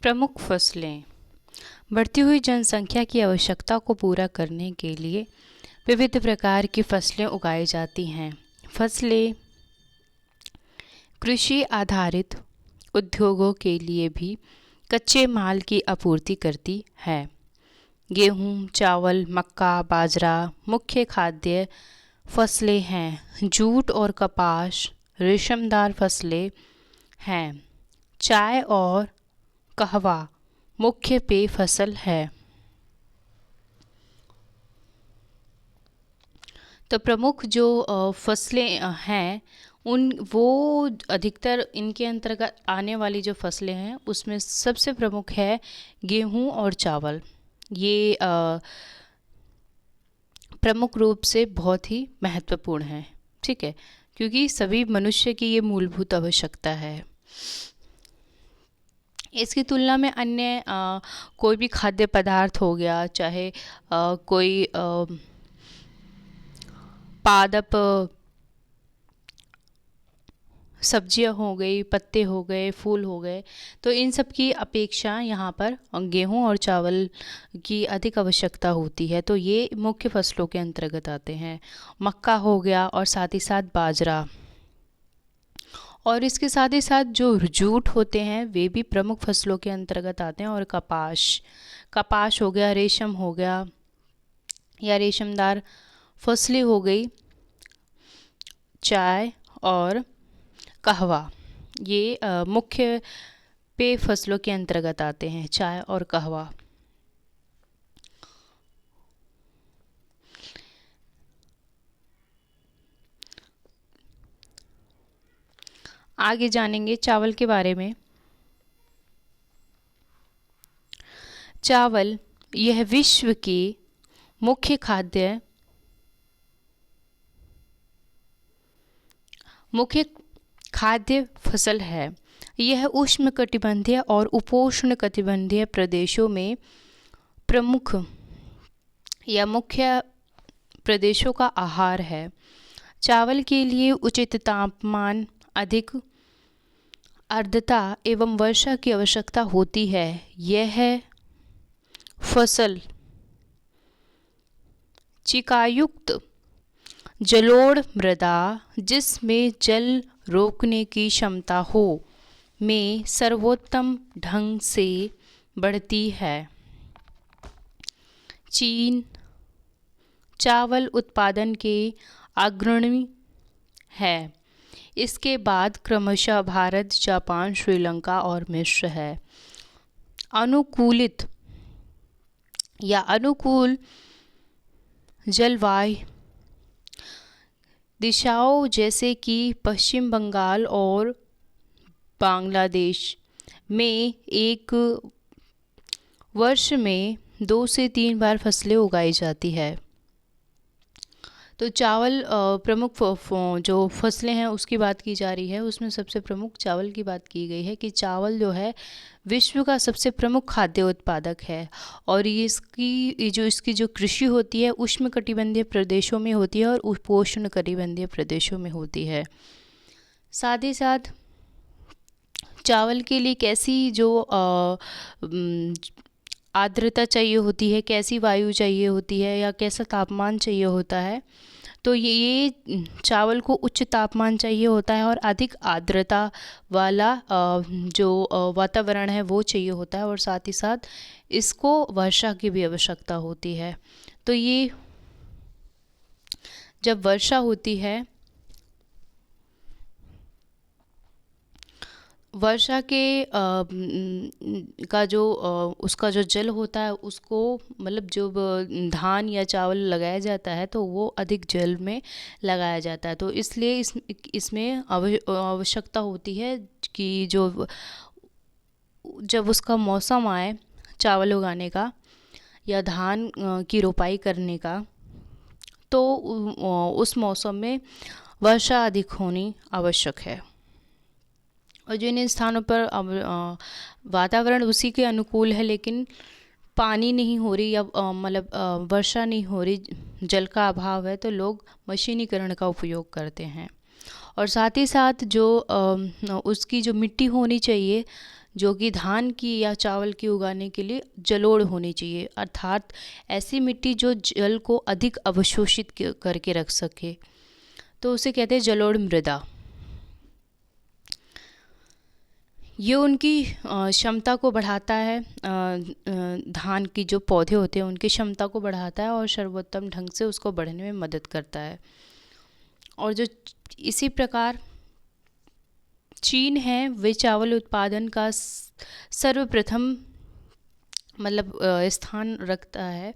प्रमुख फसलें। बढ़ती हुई जनसंख्या की आवश्यकता को पूरा करने के लिए विविध प्रकार की फसलें उगाई जाती हैं। फसलें कृषि आधारित उद्योगों के लिए भी कच्चे माल की आपूर्ति करती है। गेहूं, चावल, मक्का, बाजरा मुख्य खाद्य फसलें हैं। जूट और कपास रेशमदार फसलें हैं। चाय और कहवा मुख्य पेय फसल है। तो प्रमुख जो फसलें हैं वो अधिकतर इनके अंतर्गत आने वाली जो फसलें हैं उसमें सबसे प्रमुख है गेहूं और चावल। ये प्रमुख रूप से बहुत ही महत्वपूर्ण है, ठीक है, क्योंकि सभी मनुष्य की ये मूलभूत आवश्यकता है। इसकी तुलना में अन्य कोई भी खाद्य पदार्थ हो गया, चाहे कोई पादप सब्जियां हो गई, पत्ते हो गए, फूल हो गए, तो इन सब की अपेक्षा यहाँ पर गेहूं और चावल की अधिक आवश्यकता होती है। तो ये मुख्य फसलों के अंतर्गत आते हैं। मक्का हो गया और साथ ही साथ बाजरा, और इसके साथ ही साथ जो जूट होते हैं वे भी प्रमुख फसलों के अंतर्गत आते हैं। और कपास हो गया, रेशम हो गया या रेशमदार फसलें हो गई, चाय और कहवा, ये मुख्य पेय फसलों के अंतर्गत आते हैं, चाय और कहवा। आगे जानेंगे चावल के बारे में। चावल यह विश्व की मुख्य खाद्य फसल है। यह उष्णकटिबंधीय और उपोष्णकटिबंधीय प्रदेशों में प्रमुख या मुख्य प्रदेशों का आहार है। चावल के लिए उचित तापमान, अधिक आर्द्रता एवं वर्षा की आवश्यकता होती है। यह फसल चिकायुक्त जलोढ़ मृदा, जिसमें जल रोकने की क्षमता हो, में सर्वोत्तम ढंग से बढ़ती है। चीन चावल उत्पादन के अग्रणी है। इसके बाद क्रमशः भारत, जापान, श्रीलंका और मिस्र है। अनुकूल जलवायु दिशाओं जैसे कि पश्चिम बंगाल और बांग्लादेश में एक वर्ष में 2 से 3 बार फसलें उगाई जाती है। तो चावल प्रमुख जो फसलें हैं उसकी बात की जा रही है, उसमें सबसे प्रमुख चावल की बात की गई है कि चावल जो है विश्व का सबसे प्रमुख खाद्य उत्पादक है। और ये इसकी जो कृषि होती है उष्णकटिबंधीय प्रदेशों में होती है और उपोष्णकटिबंधीय प्रदेशों में होती है। साथ ही साथ चावल के लिए कैसी जो आर्द्रता चाहिए होती है, कैसी वायु चाहिए होती है या कैसा तापमान चाहिए होता है, तो ये चावल को उच्च तापमान चाहिए होता है और अधिक आर्द्रता वाला जो वातावरण है वो चाहिए होता है, और साथ ही साथ इसको वर्षा की भी आवश्यकता होती है। तो ये जब वर्षा होती है, वर्षा के का जो उसका जो जल होता है उसको मतलब जो धान या चावल लगाया जाता है तो वो अधिक जल में लगाया जाता है। तो इसलिए इसमें आवश्यकता होती है कि जब उसका मौसम आए चावल उगाने का या धान की रोपाई करने का, तो उस मौसम में वर्षा अधिक होनी आवश्यक है। और जिन स्थानों पर वातावरण उसी के अनुकूल है लेकिन पानी नहीं हो रही या मतलब वर्षा नहीं हो रही, जल का अभाव है, तो लोग मशीनीकरण का उपयोग करते हैं। और साथ ही साथ जो उसकी जो मिट्टी होनी चाहिए, जो कि धान की या चावल की उगाने के लिए जलोढ़ होनी चाहिए, अर्थात ऐसी मिट्टी जो जल को अधिक अवशोषित करके रख सके, तो उसे कहते हैं जलोढ़ मृदा। ये उनकी क्षमता को बढ़ाता है, धान की जो पौधे होते हैं उनकी क्षमता को बढ़ाता है और सर्वोत्तम ढंग से उसको बढ़ने में मदद करता है। और जो इसी प्रकार चीन है, वे चावल उत्पादन का सर्वप्रथम मतलब स्थान रखता है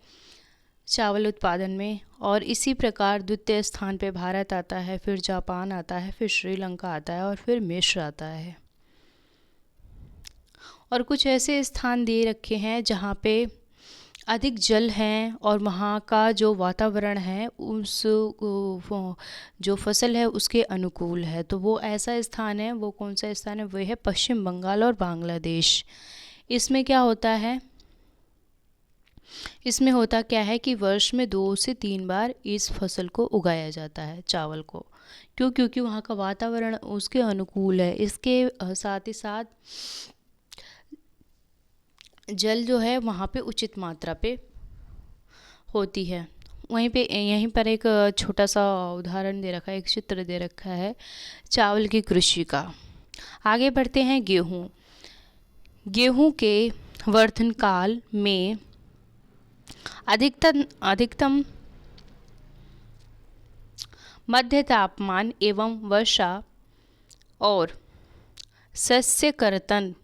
चावल उत्पादन में, और इसी प्रकार द्वितीय स्थान पे भारत आता है, फिर जापान आता है, फिर श्रीलंका आता है और फिर मिस्र आता है। और कुछ ऐसे स्थान दे रखे हैं जहाँ पे अधिक जल है और वहाँ का जो वातावरण है उस जो फसल है उसके अनुकूल है। तो वो ऐसा स्थान है, वो कौन सा स्थान है, वो है पश्चिम बंगाल और बांग्लादेश। इसमें क्या होता है, इसमें होता क्या है कि वर्ष में 2 से 3 बार इस फसल को उगाया जाता है, चावल को। क्यों? क्योंकि वहाँ का वातावरण उसके अनुकूल है। इसके साथ ही साथ जल जो है वहाँ पे उचित मात्रा पे होती है। वहीं पे यहीं पर एक छोटा सा उदाहरण दे रखा है, एक चित्र दे रखा है चावल की कृषि का। आगे बढ़ते हैं। गेहूँ के वर्धन काल में अधिकतम मध्य तापमान एवं वर्षा और सस्य कर्तन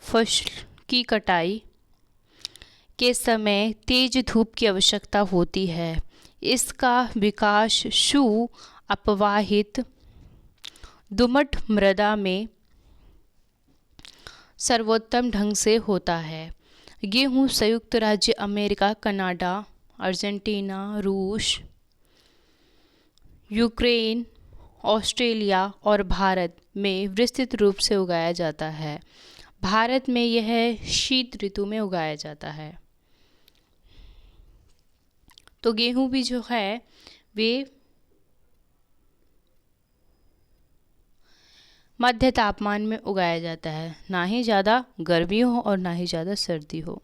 फसल की कटाई के समय तेज धूप की आवश्यकता होती है। इसका विकास अपवाहित दोमट मृदा में सर्वोत्तम ढंग से होता है। गेहूँ संयुक्त राज्य अमेरिका, कनाडा, अर्जेंटीना, रूस, यूक्रेन, ऑस्ट्रेलिया और भारत में विस्तृत रूप से उगाया जाता है। भारत में यह शीत ऋतु में उगाया जाता है। तो गेहूँ भी जो है वे मध्य तापमान में उगाया जाता है, ना ही ज़्यादा गर्मी हो और ना ही ज़्यादा सर्दी हो।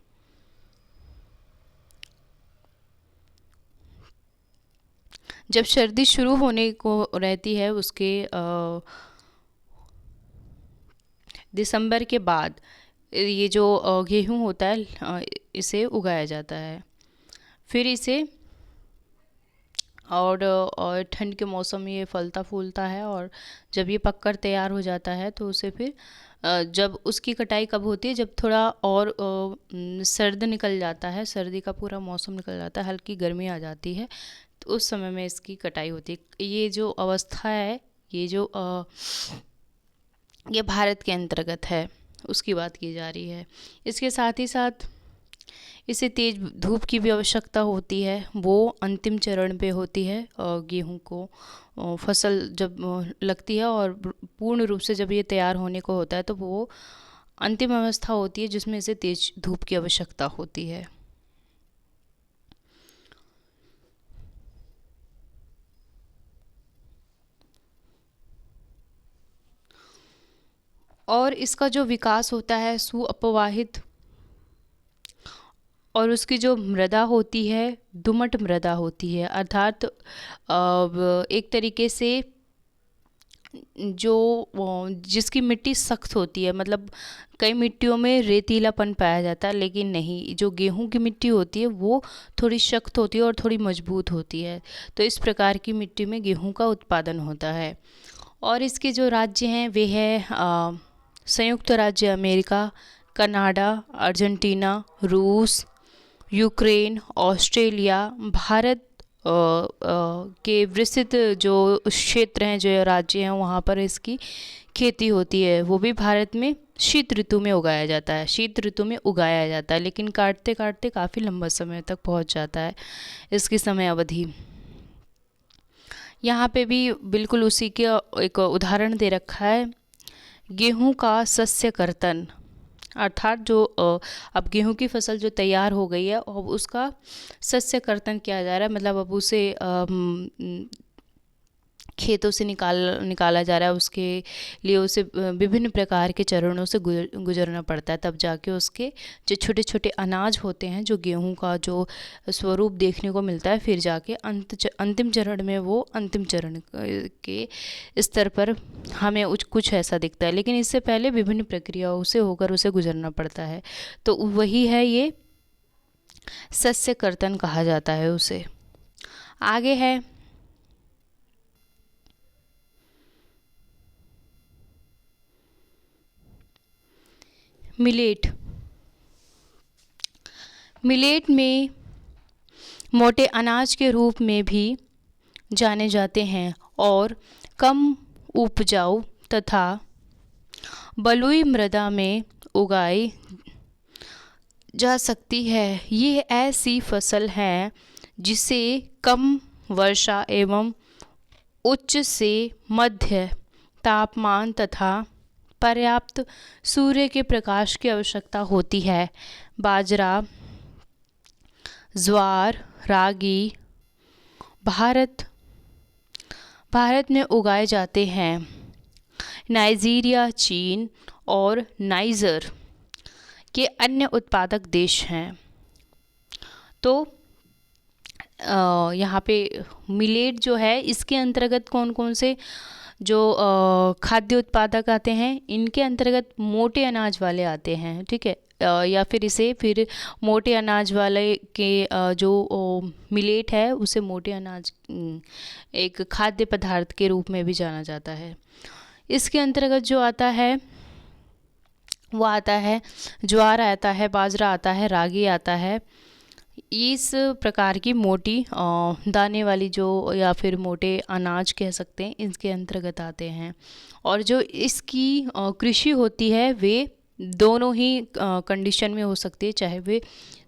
जब सर्दी शुरू होने को रहती है उसके दिसंबर के बाद ये जो गेहूँ होता है इसे उगाया जाता है। फिर इसे और ठंड के मौसम में ये फलता फूलता है, और जब ये पककर तैयार हो जाता है तो उसे फिर जब उसकी कटाई कब होती है, जब थोड़ा और सर्द निकल जाता है, सर्दी का पूरा मौसम निकल जाता है, हल्की गर्मी आ जाती है, तो उस समय में इसकी कटाई होती है। ये जो अवस्था है, ये भारत के अंतर्गत है, उसकी बात की जा रही है। इसके साथ ही साथ इसे तेज धूप की भी आवश्यकता होती है, वो अंतिम चरण पे होती है। गेहूं को फसल जब लगती है और पूर्ण रूप से जब ये तैयार होने को होता है तो वो अंतिम अवस्था होती है जिसमें इसे तेज धूप की आवश्यकता होती है। और इसका जो विकास होता है सुअपवाहित, और उसकी जो मृदा होती है दोमट मृदा होती है, अर्थात एक तरीके से जो जिसकी मिट्टी सख्त होती है, मतलब कई मिट्टियों में रेतीलापन पाया जाता है, लेकिन नहीं, जो गेहूं की मिट्टी होती है वो थोड़ी सख्त होती है और थोड़ी मजबूत होती है। तो इस प्रकार की मिट्टी में गेहूं का उत्पादन होता है। और इसके जो राज्य हैं वे हैं संयुक्त राज्य अमेरिका, कनाडा, अर्जेंटीना, रूस, यूक्रेन, ऑस्ट्रेलिया, भारत के विस्तृत जो क्षेत्र हैं, जो राज्य हैं, वहाँ पर इसकी खेती होती है। वो भी भारत में शीत ऋतु में उगाया जाता है, शीत ऋतु में उगाया जाता है, लेकिन काटते काटते काफ़ी लंबा समय तक पहुँच जाता है इसकी समय अवधि। यहाँ पे भी बिल्कुल उसी के एक उदाहरण दे रखा है, गेहूँ का सस्य कर्तन, अर्थात जो अब गेहूं की फसल जो तैयार हो गई है अब उसका सस्य कर्तन किया जा रहा है, मतलब अब उसे खेतों से निकाला जा रहा है, उसके लिए उसे विभिन्न प्रकार के चरणों से गुजरना पड़ता है, तब जाके उसके जो छोटे छोटे अनाज होते हैं, जो गेहूं का जो स्वरूप देखने को मिलता है, फिर जाके अंतिम चरण में वो अंतिम चरण के स्तर पर हमें कुछ ऐसा दिखता है। लेकिन इससे पहले विभिन्न प्रक्रियाओं से होकर उसे गुजरना पड़ता है, तो वही है ये सस्य कर्तन कहा जाता है उसे। आगे है मिलेट। मिलेट में मोटे अनाज के रूप में भी जाने जाते हैं और कम उपजाऊ तथा बलुई मृदा में उगाई जा सकती है। ये ऐसी फसल है जिसे कम वर्षा एवं उच्च से मध्य तापमान तथा पर्याप्त सूर्य के प्रकाश की आवश्यकता होती है। बाजरा, ज्वार, रागी भारत में उगाए जाते हैं। नाइजीरिया, चीन और नाइजर के अन्य उत्पादक देश हैं। तो यहाँ पे मिलेट जो है, इसके अंतर्गत कौन कौन से जो खाद्य उत्पादक आते हैं, इनके अंतर्गत मोटे अनाज वाले आते हैं, ठीक है। या फिर इसे फिर मोटे अनाज वाले के जो मिलेट है उसे मोटे अनाज एक खाद्य पदार्थ के रूप में भी जाना जाता है। इसके अंतर्गत जो आता है वो आता है ज्वार आता है, बाजरा आता है, रागी आता है। इस प्रकार की मोटी दाने वाली जो या फिर मोटे अनाज कह सकते हैं, इसके अंतर्गत आते हैं। और जो इसकी कृषि होती है वे दोनों ही कंडीशन में हो सकती है, चाहे वे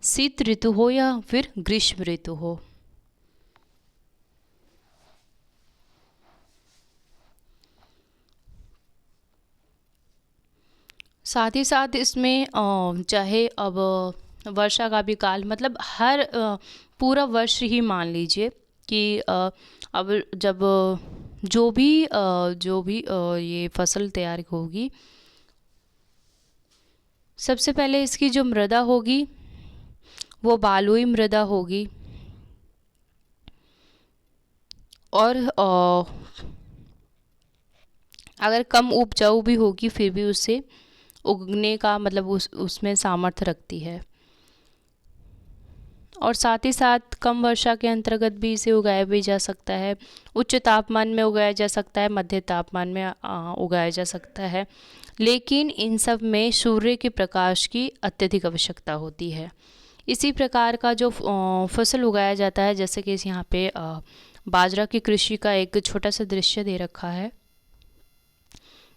शीत ऋतु हो या फिर ग्रीष्म ऋतु हो। साथ ही साथ इसमें चाहे अब वर्षा का भी काल, मतलब हर पूरा वर्ष ही मान लीजिए कि अब जब जो भी ये फसल तैयार होगी, सबसे पहले इसकी जो मृदा होगी वो बालुई मृदा होगी। और अगर कम उपजाऊ भी होगी फिर भी उससे उगने का मतलब उसमें सामर्थ्य रखती है। और साथ ही साथ कम वर्षा के अंतर्गत भी इसे उगाया भी जा सकता है। उच्च तापमान में उगाया जा सकता है, मध्य तापमान में उगाया जा सकता है। लेकिन इन सब में सूर्य के प्रकाश की अत्यधिक आवश्यकता होती है। इसी प्रकार का जो फसल उगाया जाता है, जैसे कि इस यहाँ पे बाजरा की कृषि का एक छोटा सा दृश्य दे रखा है।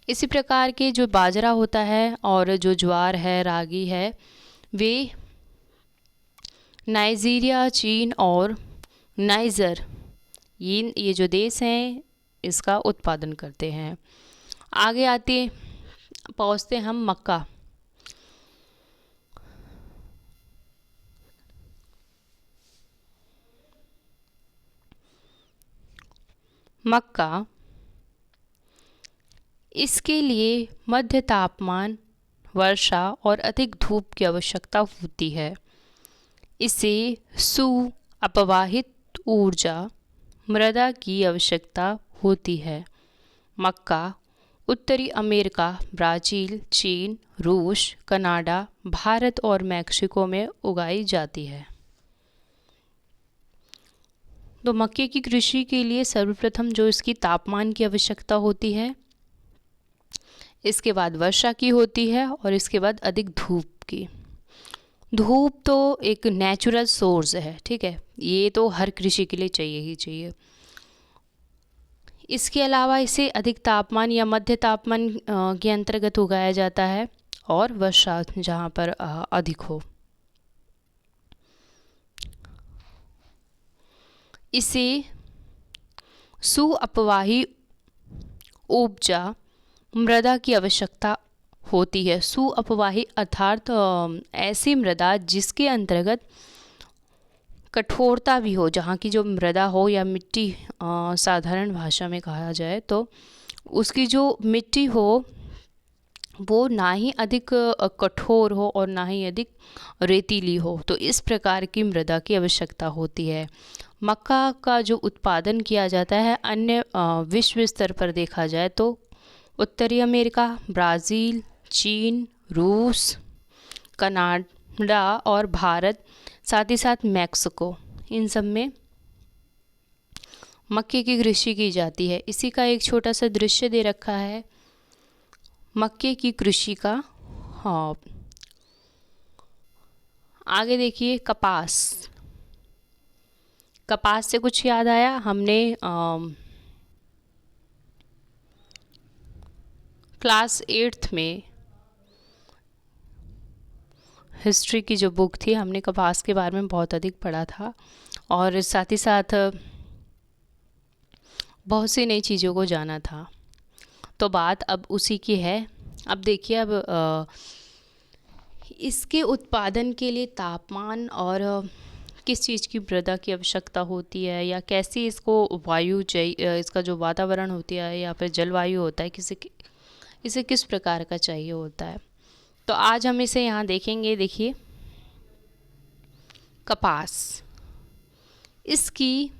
इसी प्रकार के जो बाजरा होता है और जो ज्वार है, रागी है, वे नाइजीरिया, चीन और नाइजर ये जो देश हैं इसका उत्पादन करते हैं। आगे आते पहुँचते हम मक्का। मक्का इसके लिए मध्य तापमान, वर्षा और अधिक धूप की आवश्यकता होती है। इसे अपवाहित ऊर्जा मृदा की आवश्यकता होती है। मक्का उत्तरी अमेरिका, ब्राज़ील, चीन, रूस, कनाडा, भारत और मैक्सिको में उगाई जाती है। तो मक्के की कृषि के लिए सर्वप्रथम जो इसकी तापमान की आवश्यकता होती है, इसके बाद वर्षा की होती है और इसके बाद अधिक धूप की। धूप तो एक नेचुरल सोर्स है, ठीक है, ये तो हर कृषि के लिए चाहिए ही चाहिए। इसके अलावा इसे अधिक तापमान या मध्य तापमान के अंतर्गत उगाया जाता है और वर्षा जहाँ पर अधिक हो। इसे सुअपवाही उपजा मृदा की आवश्यकता होती है। सुअपवाही अर्थात ऐसी मृदा जिसके अंतर्गत कठोरता भी हो, जहाँ की जो मृदा हो या मिट्टी, साधारण भाषा में कहा जाए तो उसकी जो मिट्टी हो वो ना ही अधिक कठोर हो और ना ही अधिक रेतीली हो, तो इस प्रकार की मृदा की आवश्यकता होती है। मक्का का जो उत्पादन किया जाता है अन्य विश्व स्तर पर देखा जाए तो उत्तरी अमेरिका, ब्राज़ील, चीन, रूस, कनाडा और भारत, साथ ही साथ मैक्सिको, इन सब में मक्के की कृषि की जाती है। इसी का एक छोटा सा दृश्य दे रखा है मक्के की कृषि का। हाँ, आगे देखिए कपास। कपास से कुछ याद आया? हमने क्लास 8th में हिस्ट्री की जो बुक थी, हमने कपास के बारे में बहुत अधिक पढ़ा था और साथ ही साथ बहुत सी नई चीज़ों को जाना था। तो बात अब उसी की है। अब देखिए, अब इसके उत्पादन के लिए तापमान और किस चीज़ की मृदा की आवश्यकता होती है, या कैसी इसको वायु चाहिए, इसका जो वातावरण होती है या फिर जलवायु होता है, इसे किस प्रकार का चाहिए होता है, तो आज हम इसे यहाँ देखेंगे। देखिए, कपास, इसकी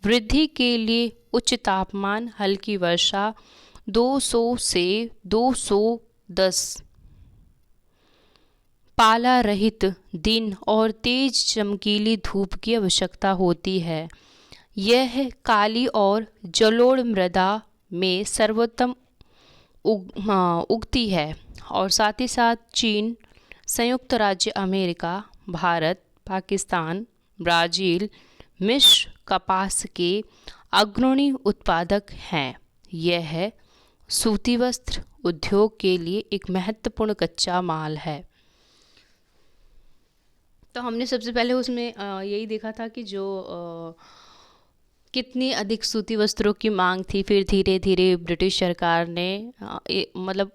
वृद्धि के लिए उच्च तापमान, हल्की वर्षा, 200 से 210 पाला रहित दिन और तेज चमकीली धूप की आवश्यकता होती है। यह काली और जलोढ़ मृदा में सर्वोत्तम उगती है और साथ ही साथ चीन, संयुक्त राज्य अमेरिका, भारत, पाकिस्तान, ब्राज़ील, मिस्र कपास के अग्रणी उत्पादक हैं। यह सूती वस्त्र उद्योग के लिए एक महत्वपूर्ण कच्चा माल है। तो हमने सबसे पहले उसमें यही देखा था कि जो कितनी अधिक सूती वस्त्रों की मांग थी, फिर धीरे धीरे ब्रिटिश सरकार ने मतलब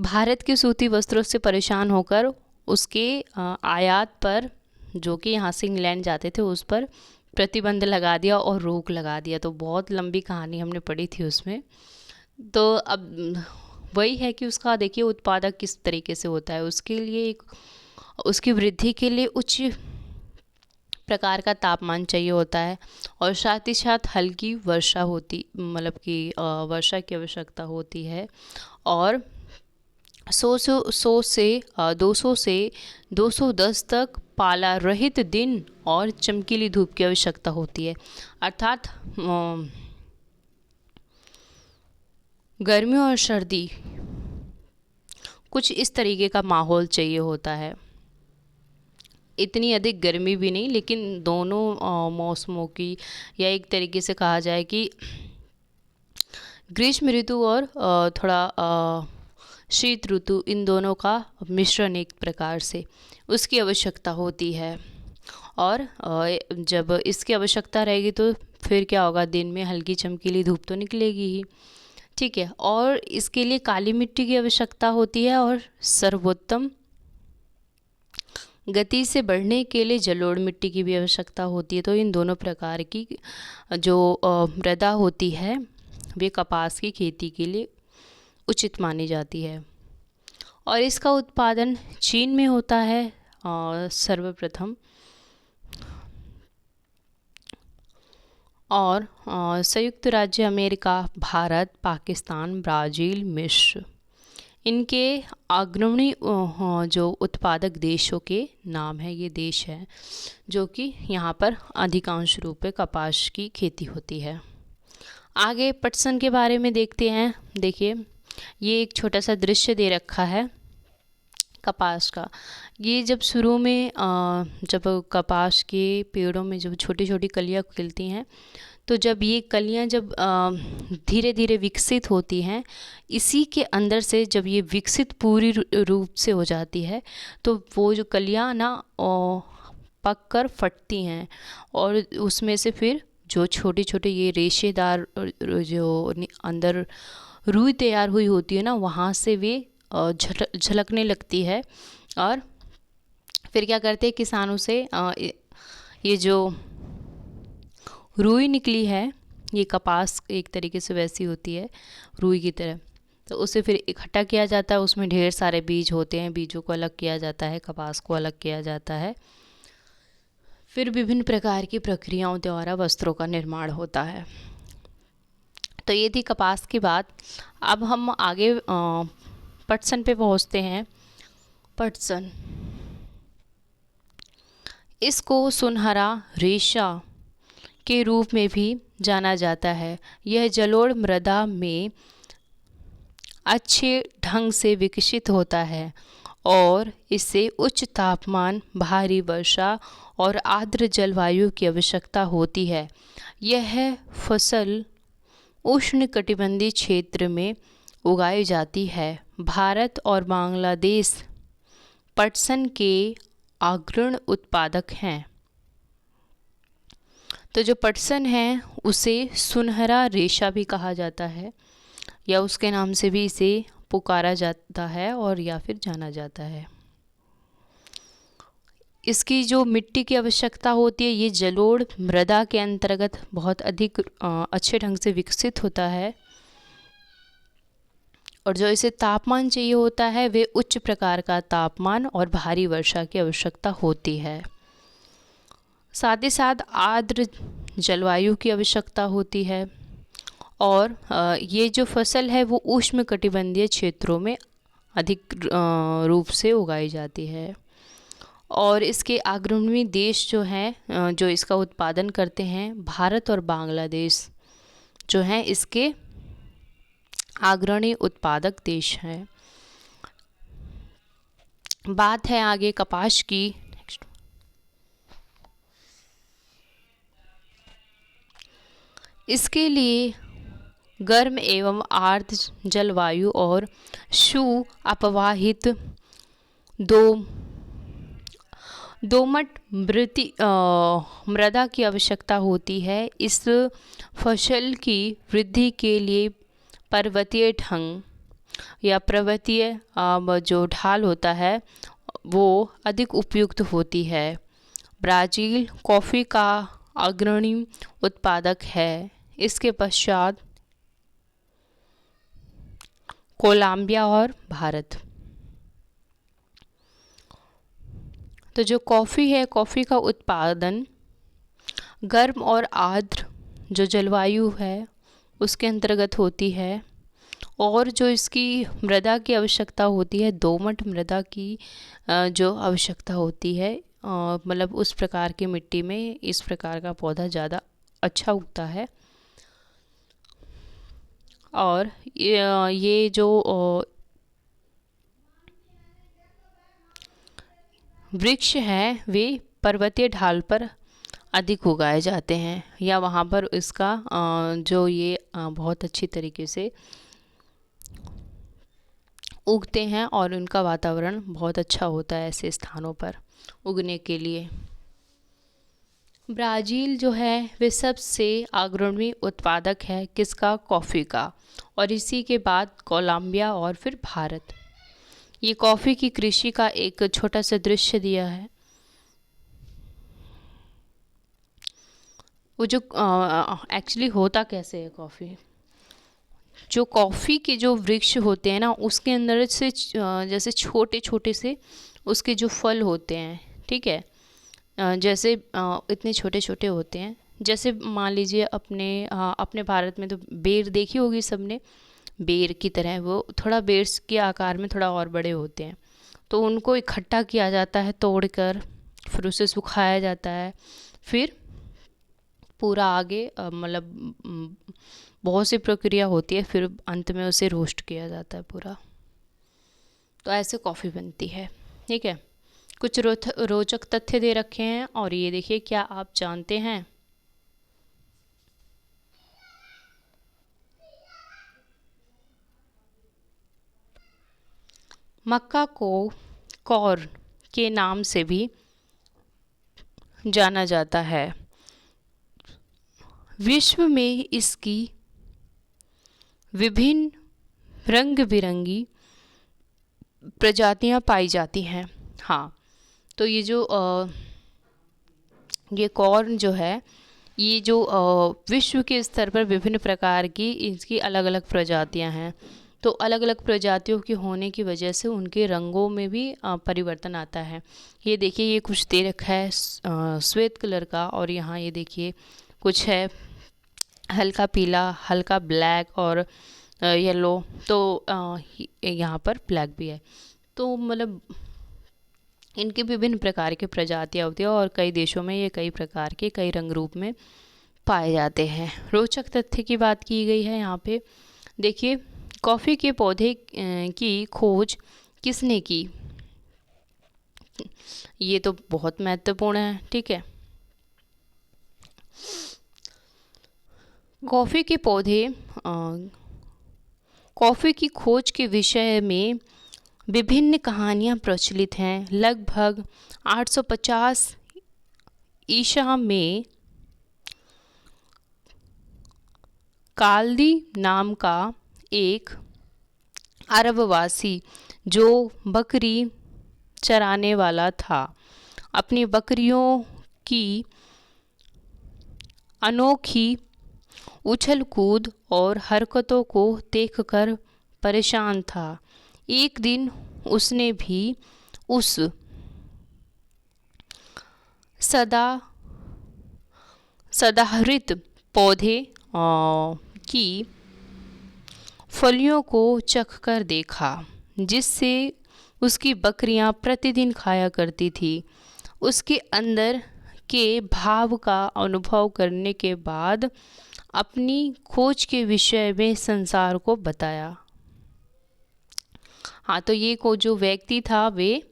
भारत के सूती वस्त्रों से परेशान होकर उसके आयात पर, जो कि यहाँ से इंग्लैंड जाते थे, उस पर प्रतिबंध लगा दिया और रोक लगा दिया। तो बहुत लंबी कहानी हमने पढ़ी थी उसमें। तो अब वही है कि उसका देखिए उत्पादक किस तरीके से होता है, उसके लिए उसकी वृद्धि के लिए उच्च प्रकार का तापमान चाहिए होता है और साथ ही साथ हल्की वर्षा होती, मतलब कि वर्षा की आवश्यकता होती है और 100 से 210 तक पाला रहित दिन और चमकीली धूप की आवश्यकता होती है। अर्थात गर्मी और सर्दी कुछ इस तरीके का माहौल चाहिए होता है। इतनी अधिक गर्मी भी नहीं, लेकिन दोनों मौसमों की, या एक तरीके से कहा जाए कि ग्रीष्म ऋतु और थोड़ा शीत ऋतु, इन दोनों का मिश्रण एक प्रकार से उसकी आवश्यकता होती है। और जब इसकी आवश्यकता रहेगी तो फिर क्या होगा, दिन में हल्की चमकीली धूप तो निकलेगी ही, ठीक है। और इसके लिए काली मिट्टी की आवश्यकता होती है और सर्वोत्तम गति से बढ़ने के लिए जलोढ़ मिट्टी की भी आवश्यकता होती है। तो इन दोनों प्रकार की जो मृदा होती है वे कपास की खेती के लिए उचित मानी जाती है। और इसका उत्पादन चीन में होता है सर्वप्रथम, और संयुक्त राज्य अमेरिका, भारत, पाकिस्तान, ब्राज़ील, मिस्र, इनके अग्रणी जो उत्पादक देशों के नाम है। ये देश है जो कि यहाँ पर अधिकांश रूप में कपास की खेती होती है। आगे पटसन के बारे में देखते हैं। देखिए, ये एक छोटा सा दृश्य दे रखा है कपास का। ये जब शुरू में जब कपास के पेड़ों में जब छोटी छोटी कलियाँ खिलती हैं, तो जब ये कलियाँ जब धीरे धीरे विकसित होती हैं, इसी के अंदर से जब ये विकसित पूरी रूप से हो जाती है, तो वो जो कलियाँ ना पक कर फटती हैं और उसमें से फिर जो छोटे छोटे ये रेशेदार जो अंदर रुई तैयार हुई होती है ना, वहाँ से वे झलकने लगती है और फिर क्या करते हैं किसानों से ये जो रुई निकली है, ये कपास एक तरीके से वैसी होती है रुई की तरह, तो उसे फिर इकट्ठा किया जाता है। उसमें ढेर सारे बीज होते हैं, बीजों को अलग किया जाता है, कपास को अलग किया जाता है। फिर विभिन्न प्रकार की प्रक्रियाओं द्वारा वस्त्रों का निर्माण होता है। तो ये थी कपास की बात। अब हम आगे पटसन पे पहुंचते हैं। पटसन, इसको सुनहरा रेशा के रूप में भी जाना जाता है। यह जलोढ़ मृदा में अच्छे ढंग से विकसित होता है और इसे उच्च तापमान, भारी वर्षा और आर्द्र जलवायु की आवश्यकता होती है। यह फसल उष्णकटिबंधीय क्षेत्र में उगाई जाती है। भारत और बांग्लादेश पटसन के अग्रणी उत्पादक हैं। तो जो पटसन है उसे सुनहरा रेशा भी कहा जाता है, या उसके नाम से भी इसे पुकारा जाता है और या फिर जाना जाता है। इसकी जो मिट्टी की आवश्यकता होती है, ये जलोढ़ मृदा के अंतर्गत बहुत अधिक अच्छे ढंग से विकसित होता है। और जो इसे तापमान चाहिए होता है वे उच्च प्रकार का तापमान और भारी वर्षा की आवश्यकता होती है। साथ ही साथ आर्द्र जलवायु की आवश्यकता होती है। और ये जो फसल है वो उष्णकटिबंधीय क्षेत्रों में अधिक रूप से उगाई जाती है। और इसके अग्रणी देश जो हैं जो इसका उत्पादन करते हैं, भारत और बांग्लादेश जो हैं इसके अग्रणी उत्पादक देश हैं। बात है आगे कपास की। इसके लिए गर्म एवं आर्द्र जलवायु और शु अपवाहित दोमट मृदा की आवश्यकता होती है। इस फसल की वृद्धि के लिए पर्वतीय ढंग या पर्वतीय जो ढाल होता है वो अधिक उपयुक्त होती है। ब्राज़ील कॉफ़ी का अग्रणी उत्पादक है। इसके पश्चात कोलंबिया और भारत। तो जो कॉफ़ी है, कॉफ़ी का उत्पादन गर्म और आर्द्र जो जलवायु है उसके अंतर्गत होती है। और जो इसकी मृदा की आवश्यकता होती है, दोमट मृदा की जो आवश्यकता होती है, मतलब उस प्रकार की मिट्टी में इस प्रकार का पौधा ज़्यादा अच्छा उगता है। और ये जो वृक्ष हैं वे पर्वतीय ढाल पर अधिक उगाए जाते हैं, या वहाँ पर इसका जो ये बहुत अच्छी तरीके से उगते हैं और उनका वातावरण बहुत अच्छा होता है ऐसे स्थानों पर उगने के लिए। ब्राज़ील जो है वे सबसे अग्रणी उत्पादक है किसका? कॉफ़ी का। और इसी के बाद कोलंबिया और फिर भारत। ये कॉफ़ी की कृषि का एक छोटा सा दृश्य दिया है। वो जो एक्चुअली होता कैसे है कॉफ़ी, जो कॉफ़ी के जो वृक्ष होते हैं ना उसके अंदर से जैसे छोटे छोटे से उसके जो फल होते हैं, ठीक है, जैसे इतने छोटे छोटे होते हैं। जैसे मान लीजिए अपने भारत में तो बेर देखी होगी सबने, बेर की तरह वो थोड़ा बेर के आकार में थोड़ा और बड़े होते हैं। तो उनको इकट्ठा किया जाता है तोड़कर, फिर उसे सुखाया जाता है, फिर पूरा आगे मतलब बहुत सी प्रक्रिया होती है, फिर अंत में उसे रोस्ट किया जाता है पूरा। तो ऐसे कॉफ़ी बनती है, ठीक है। कुछ रोचक तथ्य दे रखे हैं और ये देखिए, क्या आप जानते हैं मक्का को कॉर्न के नाम से भी जाना जाता है। विश्व में इसकी विभिन्न रंग बिरंगी प्रजातियां पाई जाती हैं। हाँ, तो ये कॉर्न जो है, ये जो विश्व के स्तर पर विभिन्न प्रकार की इसकी अलग अलग प्रजातियां हैं। तो अलग अलग प्रजातियों के होने की वजह से उनके रंगों में भी परिवर्तन आता है। ये देखिए, ये कुछ दे रखा है श्वेत कलर का, और यहाँ ये देखिए कुछ है हल्का पीला, हल्का ब्लैक और येलो। तो यहाँ पर ब्लैक भी है। तो मतलब इनके विभिन्न प्रकार के प्रजातियाँ होती है, और कई देशों में ये कई प्रकार के कई रंग रूप में पाए जाते हैं। रोचक तथ्य की बात की गई है यहाँ पे। देखिए, कॉफ़ी के पौधे की खोज किसने की? ये तो बहुत महत्वपूर्ण है, ठीक है। कॉफ़ी के पौधे कॉफ़ी की खोज के विषय में विभिन्न कहानियाँ प्रचलित हैं। लगभग 850 ईसा में काल्दी नाम का एक अरबवासी जो बकरी चराने वाला था, अपनी बकरियों की अनोखी उछल कूद और हरकतों को देखकर परेशान था। एक दिन उसने भी उस सदाहरित पौधे की फलियों को चखकर देखा, जिससे उसकी बकरियां प्रतिदिन खाया करती थी। उसके अंदर के भाव का अनुभव करने के बाद अपनी खोज के विषय में संसार को बताया। हाँ, तो ये को जो व्यक्ति था वे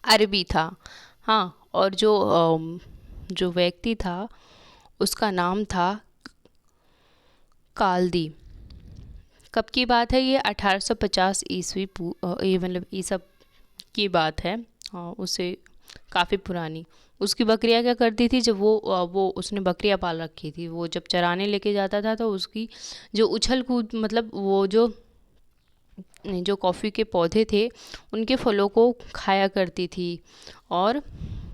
अरबी था। हाँ, और जो व्यक्ति था उसका नाम था काल्दी। कब की बात है ये? 1850 ईस्वी ये मतलब ईसा की बात है। उसे काफ़ी पुरानी। उसकी बकरियां क्या करती थी, जब वो उसने बकरियां पाल रखी थी, वो जब चराने लेके जाता था तो उसकी जो उछल कूद, मतलब वो जो कॉफ़ी के पौधे थे उनके फलों को खाया करती थी, और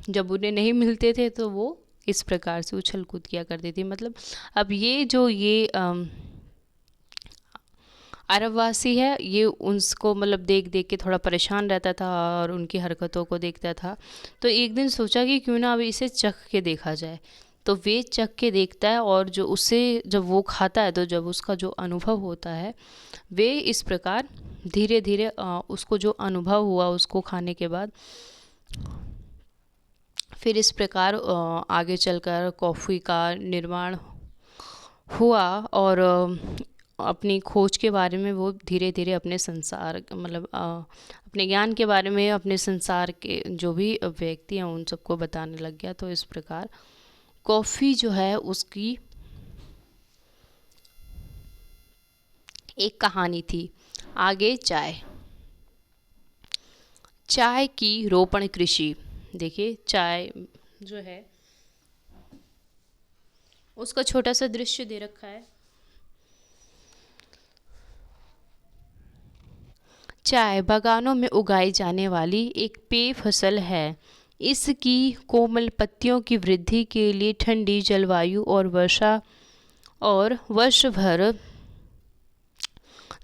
जब उन्हें नहीं मिलते थे तो वो इस प्रकार से उछल कूद किया करती थी। मतलब अब ये अरबवासी है, ये उसको मतलब देख देख के थोड़ा परेशान रहता था और उनकी हरकतों को देखता था। तो एक दिन सोचा कि क्यों ना अब इसे चख के देखा जाए। तो वे चख के देखता है, और जो उसे जब वो खाता है तो जब उसका जो अनुभव होता है वे इस प्रकार धीरे धीरे उसको जो अनुभव हुआ उसको खाने के बाद, फिर इस प्रकार आगे चलकर कॉफ़ी का निर्माण हुआ, और अपनी खोज के बारे में वो धीरे धीरे अपने संसार, मतलब अपने ज्ञान के बारे में अपने संसार के जो भी व्यक्ति हैं उन सबको बताने लग गया। तो इस प्रकार कॉफ़ी जो है उसकी एक कहानी थी। आगे चाय की रोपण कृषि। देखिए, चाय जो है उसका छोटा सा दृश्य दे रखा है। चाय बागानों में उगाई जाने वाली एक पेय फसल है। इसकी कोमल पत्तियों की वृद्धि के लिए ठंडी जलवायु और वर्ष भर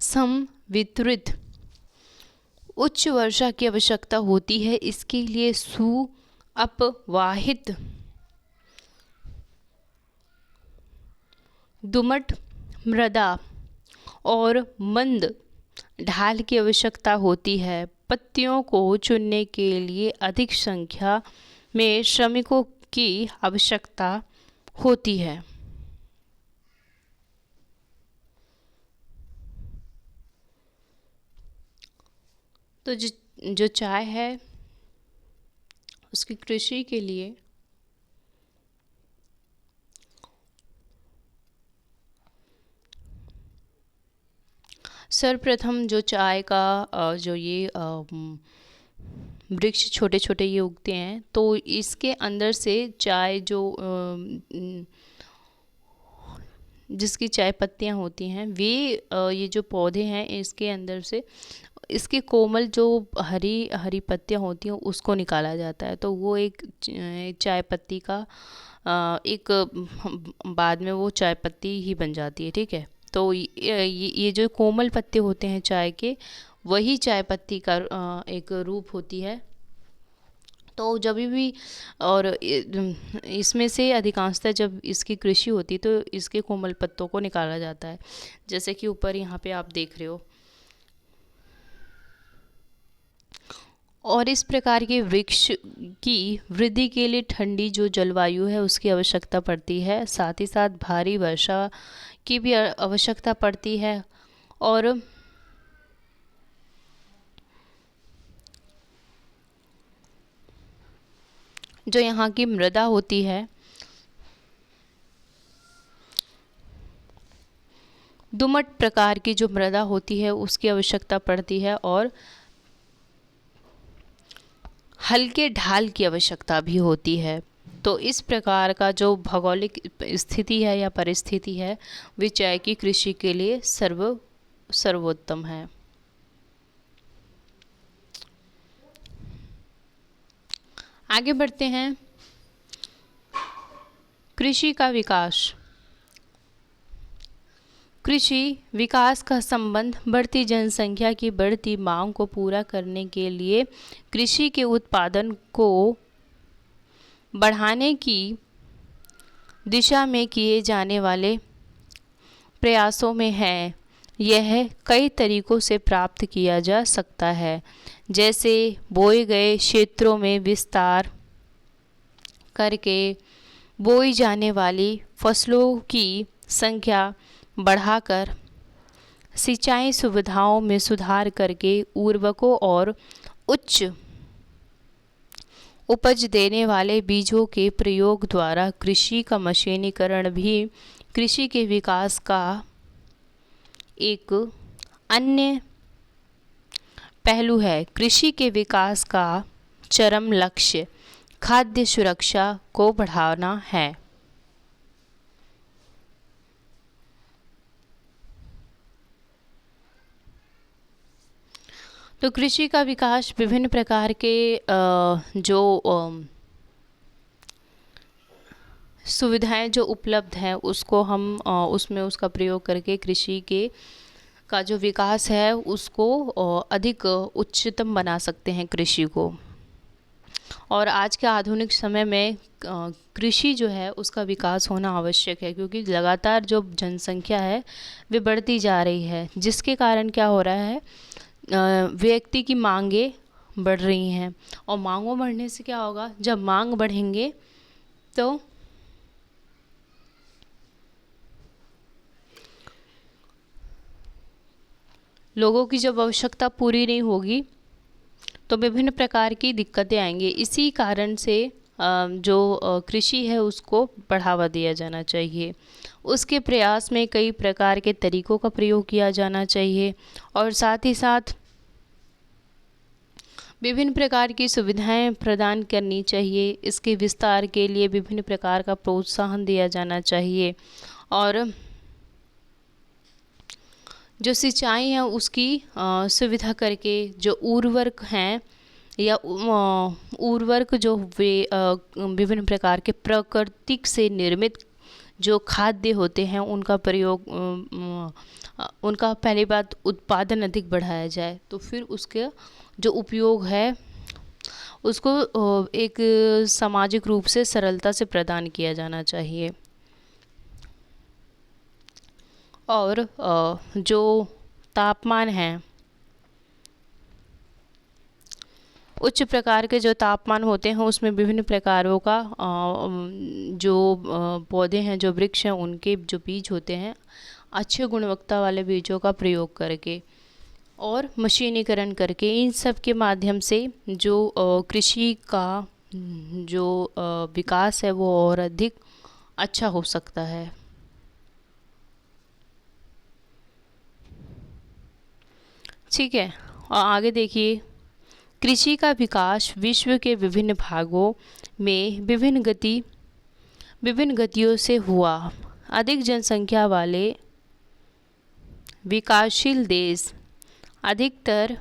समवितरित उच्च वर्षा की आवश्यकता होती है। इसके लिए अपवाहित दुमट मृदा और मंद ढाल की आवश्यकता होती है। पत्तियों को चुनने के लिए अधिक संख्या में श्रमिकों की आवश्यकता होती है। तो जो चाय है उसकी कृषि के लिए सर्वप्रथम जो चाय का जो ये वृक्ष छोटे छोटे ये उगते हैं, तो इसके अंदर से चाय जो जिसकी चाय पत्तियाँ होती हैं वे ये जो पौधे हैं इसके अंदर से इसके कोमल जो हरी हरी पत्तियां होती हैं उसको निकाला जाता है, तो वो एक चाय पत्ती का एक बाद में वो चाय पत्ती ही बन जाती है। ठीक है, तो ये जो कोमल पत्ते होते हैं चाय के, वही चाय पत्ती का एक रूप होती है। तो जब भी और इसमें से अधिकांशतः जब इसकी कृषि होती है तो इसके कोमल पत्तों को निकाला जाता है, जैसे कि ऊपर यहाँ पे आप देख रहे हो। और इस प्रकार के वृक्ष की वृद्धि के लिए ठंडी जो जलवायु है उसकी आवश्यकता पड़ती है, साथ ही साथ भारी वर्षा की भी आवश्यकता पड़ती है। और जो यहाँ की मृदा होती है, दोमट प्रकार की जो मृदा होती है उसकी आवश्यकता पड़ती है, और हल्के ढाल की आवश्यकता भी होती है। तो इस प्रकार का जो भौगोलिक स्थिति है या परिस्थिति है वे चाय की कृषि के लिए सर्वोत्तम है। आगे बढ़ते हैं। कृषि का विकास। कृषि विकास का संबंध बढ़ती जनसंख्या की बढ़ती मांग को पूरा करने के लिए कृषि के उत्पादन को बढ़ाने की दिशा में किए जाने वाले प्रयासों में है। यह कई तरीकों से प्राप्त किया जा सकता है, जैसे बोए गए क्षेत्रों में विस्तार करके बोई जाने वाली फसलों की संख्या बढ़ाकर, सिंचाई सुविधाओं में सुधार करके, उर्वरकों और उच्च उपज देने वाले बीजों के प्रयोग द्वारा कृषि का मशीनीकरण भी कृषि के विकास का एक अन्य पहलू है। कृषि के विकास का चरम लक्ष्य खाद्य सुरक्षा को बढ़ाना है। तो कृषि का विकास विभिन्न प्रकार के जो सुविधाएं जो उपलब्ध हैं उसको हम उसमें उसका प्रयोग करके कृषि के का जो विकास है उसको अधिक उच्चतम बना सकते हैं कृषि को। और आज के आधुनिक समय में कृषि जो है उसका विकास होना आवश्यक है, क्योंकि लगातार जो जनसंख्या है वे बढ़ती जा रही है, जिसके कारण क्या हो रहा है, व्यक्ति की मांगें बढ़ रही हैं। और मांगों बढ़ने से क्या होगा, जब मांग बढ़ेंगे तो लोगों की जब आवश्यकता पूरी नहीं होगी तो विभिन्न प्रकार की दिक्कतें आएंगी। इसी कारण से जो कृषि है उसको बढ़ावा दिया जाना चाहिए। उसके प्रयास में कई प्रकार के तरीकों का प्रयोग किया जाना चाहिए, और साथ ही साथ विभिन्न प्रकार की सुविधाएं प्रदान करनी चाहिए। इसके विस्तार के लिए विभिन्न प्रकार का प्रोत्साहन दिया जाना चाहिए, और जो सिंचाई है उसकी सुविधा करके, जो उर्वरक हैं या उर्वरक जो वे विभिन्न प्रकार के प्राकृतिक से निर्मित जो खाद्य होते हैं उनका प्रयोग, उनका पहली बात उत्पादन अधिक बढ़ाया जाए, तो फिर उसके जो उपयोग है उसको एक सामाजिक रूप से सरलता से प्रदान किया जाना चाहिए। और जो तापमान है, उच्च प्रकार के जो तापमान होते हैं उसमें विभिन्न प्रकारों का जो पौधे हैं, जो वृक्ष हैं, उनके जो बीज होते हैं अच्छे गुणवत्ता वाले बीजों का प्रयोग करके और मशीनीकरण करके, इन सब के माध्यम से जो कृषि का जो विकास है वो और अधिक अच्छा हो सकता है। ठीक है, और आगे देखिए, कृषि का विकास विश्व के विभिन्न भागों में विभिन्न गतियों से हुआ। अधिक जनसंख्या वाले विकासशील देश अधिकतर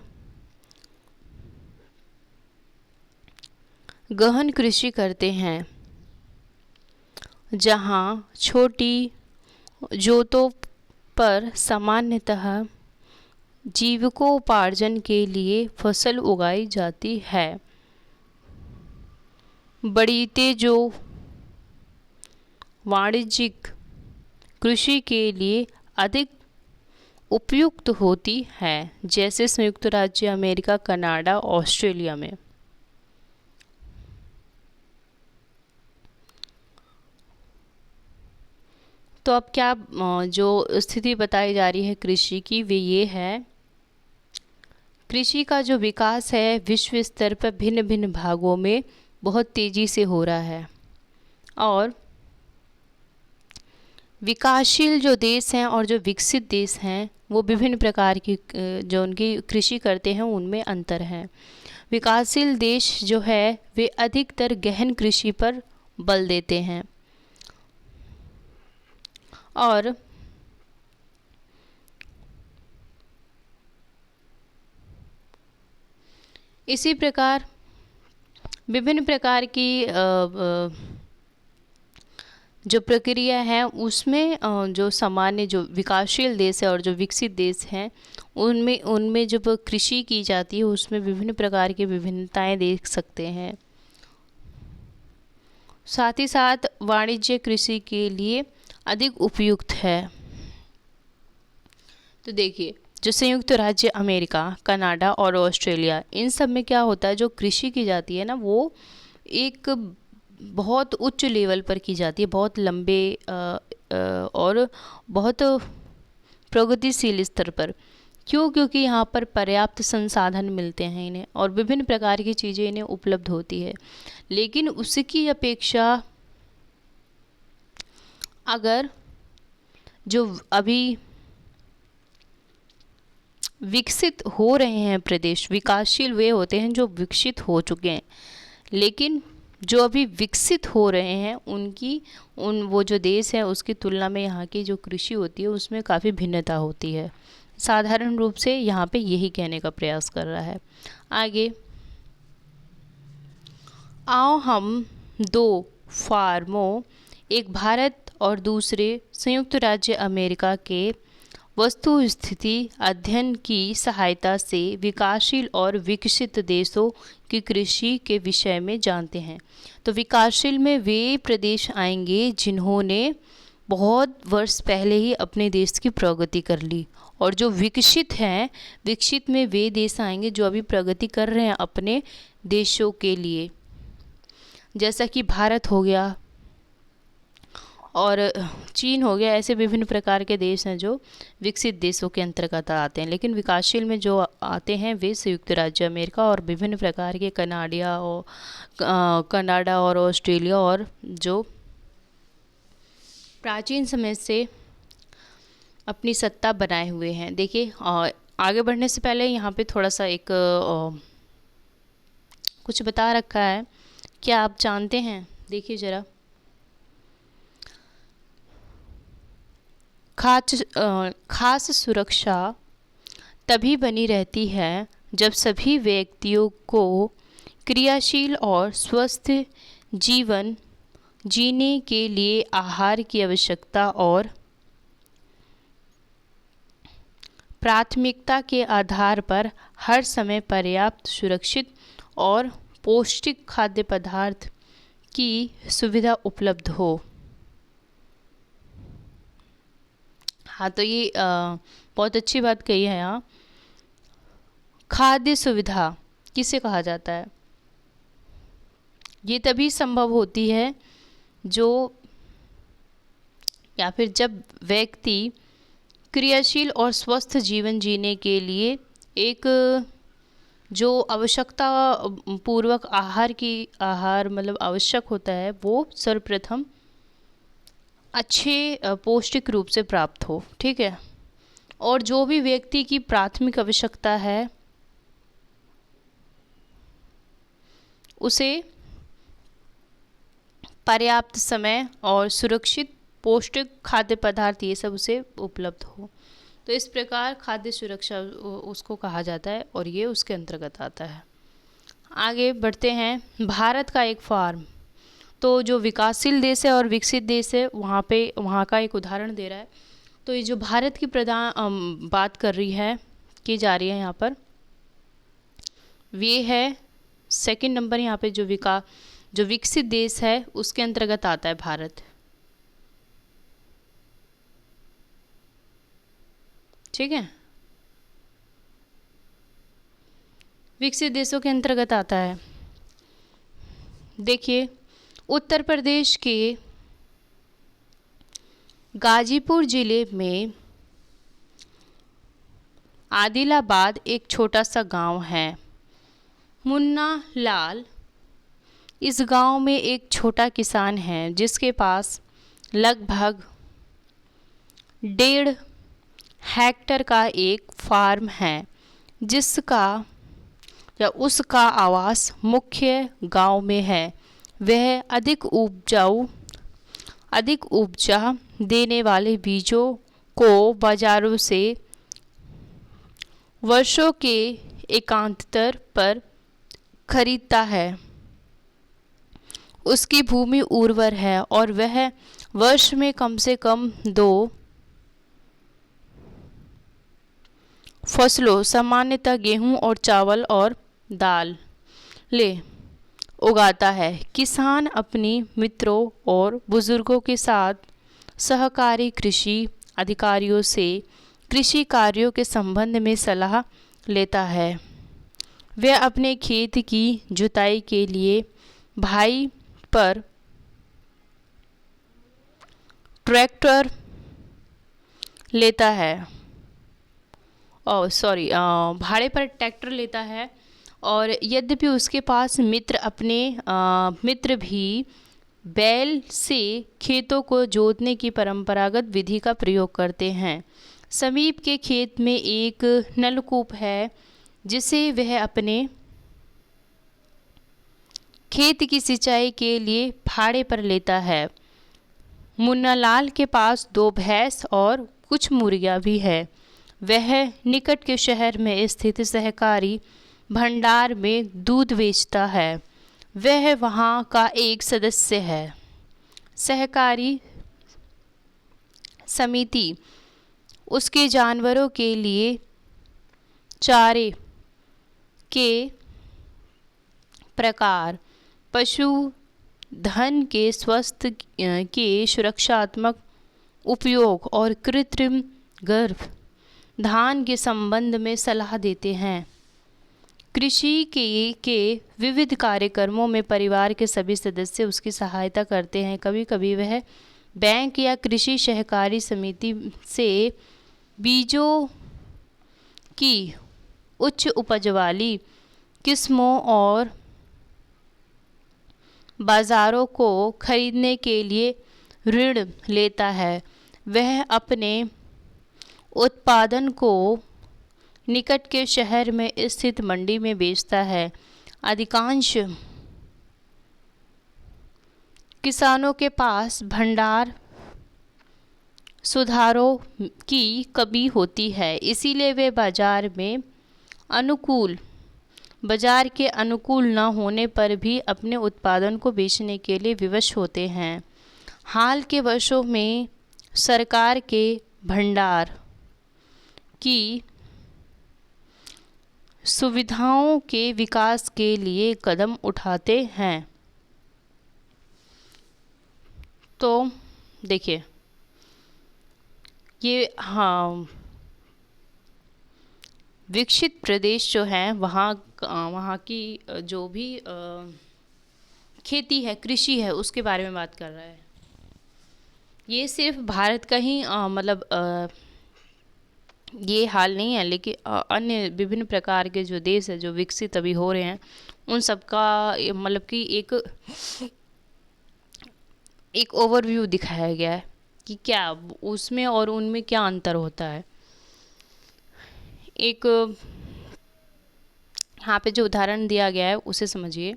गहन कृषि करते हैं, जहाँ छोटी जोतों पर सामान्यतः जीविकोपार्जन के लिए फसल उगाई जाती है। बड़ी तेजों वाणिज्यिक कृषि के लिए अधिक उपयुक्त होती है, जैसे संयुक्त राज्य अमेरिका, कनाडा, ऑस्ट्रेलिया में। तो अब क्या जो स्थिति बताई जा रही है कृषि की, वे ये है, कृषि का जो विकास है विश्व स्तर पर भिन्न भिन्न भागों में बहुत तेज़ी से हो रहा है, और विकासशील जो देश हैं और जो विकसित देश हैं वो विभिन्न प्रकार की जो उनकी कृषि करते हैं उनमें अंतर है। विकासशील देश जो है वे अधिकतर गहन कृषि पर बल देते हैं, और इसी प्रकार विभिन्न प्रकार की जो प्रक्रिया है उसमें जो सामान्य जो विकासशील देश है और जो विकसित देश हैं उनमें उनमें जब कृषि की जाती है उसमें विभिन्न प्रकार की विभिन्नताएं देख सकते हैं। साथ ही साथ वाणिज्य कृषि के लिए अधिक उपयुक्त है। तो देखिए, जो संयुक्त राज्य अमेरिका, कनाडा और ऑस्ट्रेलिया, इन सब में क्या होता है, जो कृषि की जाती है ना वो एक बहुत उच्च लेवल पर की जाती है, बहुत लंबे और बहुत प्रगतिशील स्तर पर। क्यों? क्योंकि यहाँ पर पर्याप्त संसाधन मिलते हैं इन्हें और विभिन्न प्रकार की चीज़ें इन्हें उपलब्ध होती है। लेकिन उसकी अपेक्षा अगर जो अभी विकसित हो रहे हैं प्रदेश, विकासशील वे होते हैं जो विकसित हो चुके हैं, लेकिन जो अभी विकसित हो रहे हैं वो जो देश है उसकी तुलना में यहाँ की जो कृषि होती है उसमें काफ़ी भिन्नता होती है। साधारण रूप से यहाँ पे यही कहने का प्रयास कर रहा है। आगे आओ हम दो फार्मों, एक भारत और दूसरे संयुक्त राज्य अमेरिका के वस्तु स्थिति अध्ययन की सहायता से विकासशील और विकसित देशों की कृषि के विषय में जानते हैं। तो विकासशील में वे प्रदेश आएंगे जिन्होंने बहुत वर्ष पहले ही अपने देश की प्रगति कर ली, और जो विकसित हैं, विकसित में वे देश आएंगे जो अभी प्रगति कर रहे हैं अपने देशों के लिए, जैसा कि भारत हो गया और चीन हो गया। ऐसे विभिन्न प्रकार के देश हैं जो विकसित देशों के अंतर्गत आते हैं, लेकिन विकासशील में जो आते हैं वे संयुक्त राज्य अमेरिका और विभिन्न प्रकार के कनाडा और ऑस्ट्रेलिया, और जो प्राचीन समय से अपनी सत्ता बनाए हुए हैं। देखिए, आगे बढ़ने से पहले यहाँ पे थोड़ा सा एक कुछ बता रखा है, क्या आप जानते हैं? देखिए ज़रा, खास सुरक्षा तभी बनी रहती है जब सभी व्यक्तियों को क्रियाशील और स्वस्थ जीवन जीने के लिए आहार की आवश्यकता और प्राथमिकता के आधार पर हर समय पर्याप्त, सुरक्षित और पौष्टिक खाद्य पदार्थ की सुविधा उपलब्ध हो। हाँ, तो ये बहुत अच्छी बात कही है यहाँ। खाद्य सुविधा किसे कहा जाता है? ये तभी संभव होती है जो या फिर जब व्यक्ति क्रियाशील और स्वस्थ जीवन जीने के लिए एक जो आवश्यकता पूर्वक आहार मतलब आवश्यक होता है वो सर्वप्रथम अच्छे पौष्टिक रूप से प्राप्त हो। ठीक है, और जो भी व्यक्ति की प्राथमिक आवश्यकता है उसे पर्याप्त समय और सुरक्षित पौष्टिक खाद्य पदार्थ ये सब उसे उपलब्ध हो। तो इस प्रकार खाद्य सुरक्षा उसको कहा जाता है और ये उसके अंतर्गत आता है। आगे बढ़ते हैं। भारत का एक फार्म, तो जो विकासशील देश है और विकसित देश है वहाँ पे वहाँ का एक उदाहरण दे रहा है। तो ये जो भारत की बात कर रही है की जा रही है यहाँ पर, ये है सेकंड नंबर। यहाँ पे जो विकसित देश है उसके अंतर्गत आता है भारत। ठीक है, विकसित देशों के अंतर्गत आता है। देखिए, उत्तर प्रदेश के गाजीपुर जिले में आदिलाबाद एक छोटा सा गांव है। मुन्ना लाल इस गांव में एक छोटा किसान है जिसके पास लगभग 1.5 हेक्टेयर का एक फार्म है, जिसका या उसका आवास मुख्य गांव में है। वह अधिक उपजा देने वाले बीजों को बाजारों से वर्षों के एकांतर पर खरीदता है। उसकी भूमि उर्वर है और वह वर्ष में कम से कम 2 फसलों, सामान्यतः गेहूं और चावल और दाल उगाता है। किसान अपने मित्रों और बुजुर्गों के साथ सहकारी कृषि अधिकारियों से कृषि कार्यों के संबंध में सलाह लेता है। वह अपने खेत की जुताई के लिए भाई पर ट्रैक्टर लेता है भाड़े पर ट्रैक्टर लेता है। और यद्यपि उसके पास मित्र भी बैल से खेतों को जोतने की परंपरागत विधि का प्रयोग करते हैं। समीप के खेत में एक नलकूप है जिसे वह अपने खेत की सिंचाई के लिए भाड़े पर लेता है। मुन्नालाल के पास 2 भैंस और कुछ मुर्गियां भी है। वह निकट के शहर में स्थित सहकारी भंडार में दूध बेचता है। वह वहाँ का एक सदस्य है। सहकारी समिति उसके जानवरों के लिए चारे के प्रकार, पशु धन के स्वास्थ्य के सुरक्षात्मक उपयोग और कृत्रिम गर्भ धान के संबंध में सलाह देते हैं। कृषि के विविध कार्यक्रमों में परिवार के सभी सदस्य उसकी सहायता करते हैं। कभी कभी वह बैंक या कृषि सहकारी समिति से बीजों की उच्च उपज वाली किस्मों और बाज़ारों को खरीदने के लिए ऋण लेता है। वह अपने उत्पादन को निकट के शहर में स्थित मंडी में बेचता है। अधिकांश किसानों के पास भंडार सुधारों की कमी होती है, इसीलिए वे बाजार के अनुकूल न होने पर भी अपने उत्पादन को बेचने के लिए विवश होते हैं। हाल के वर्षों में सरकार के भंडार की सुविधाओं के विकास के लिए कदम उठाते हैं। तो देखिए, ये विकसित प्रदेश जो हैं वहाँ की जो भी खेती है, कृषि है, उसके बारे में बात कर रहा है। ये सिर्फ भारत का ही ये हाल नहीं है, लेकिन अन्य विभिन्न प्रकार के जो देश है जो विकसित अभी हो रहे हैं उन सब का मतलब कि एक ओवरव्यू दिखाया गया है कि क्या उसमें और उनमें क्या अंतर होता है। एक यहाँ पे जो उदाहरण दिया गया है उसे समझिए।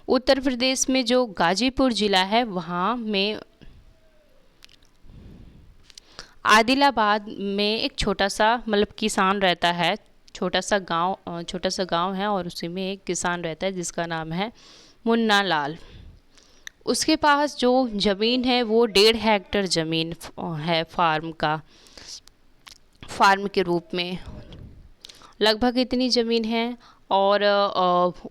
उत्तर प्रदेश में जो गाजीपुर जिला है वहाँ में आदिलाबाद में एक छोटा सा किसान रहता है, छोटा सा गांव है और उसी में एक किसान रहता है जिसका नाम है मुन्ना लाल। उसके पास जो ज़मीन है वो 1.5 हेक्टेयर ज़मीन है फार्म के रूप में, लगभग इतनी ज़मीन है। और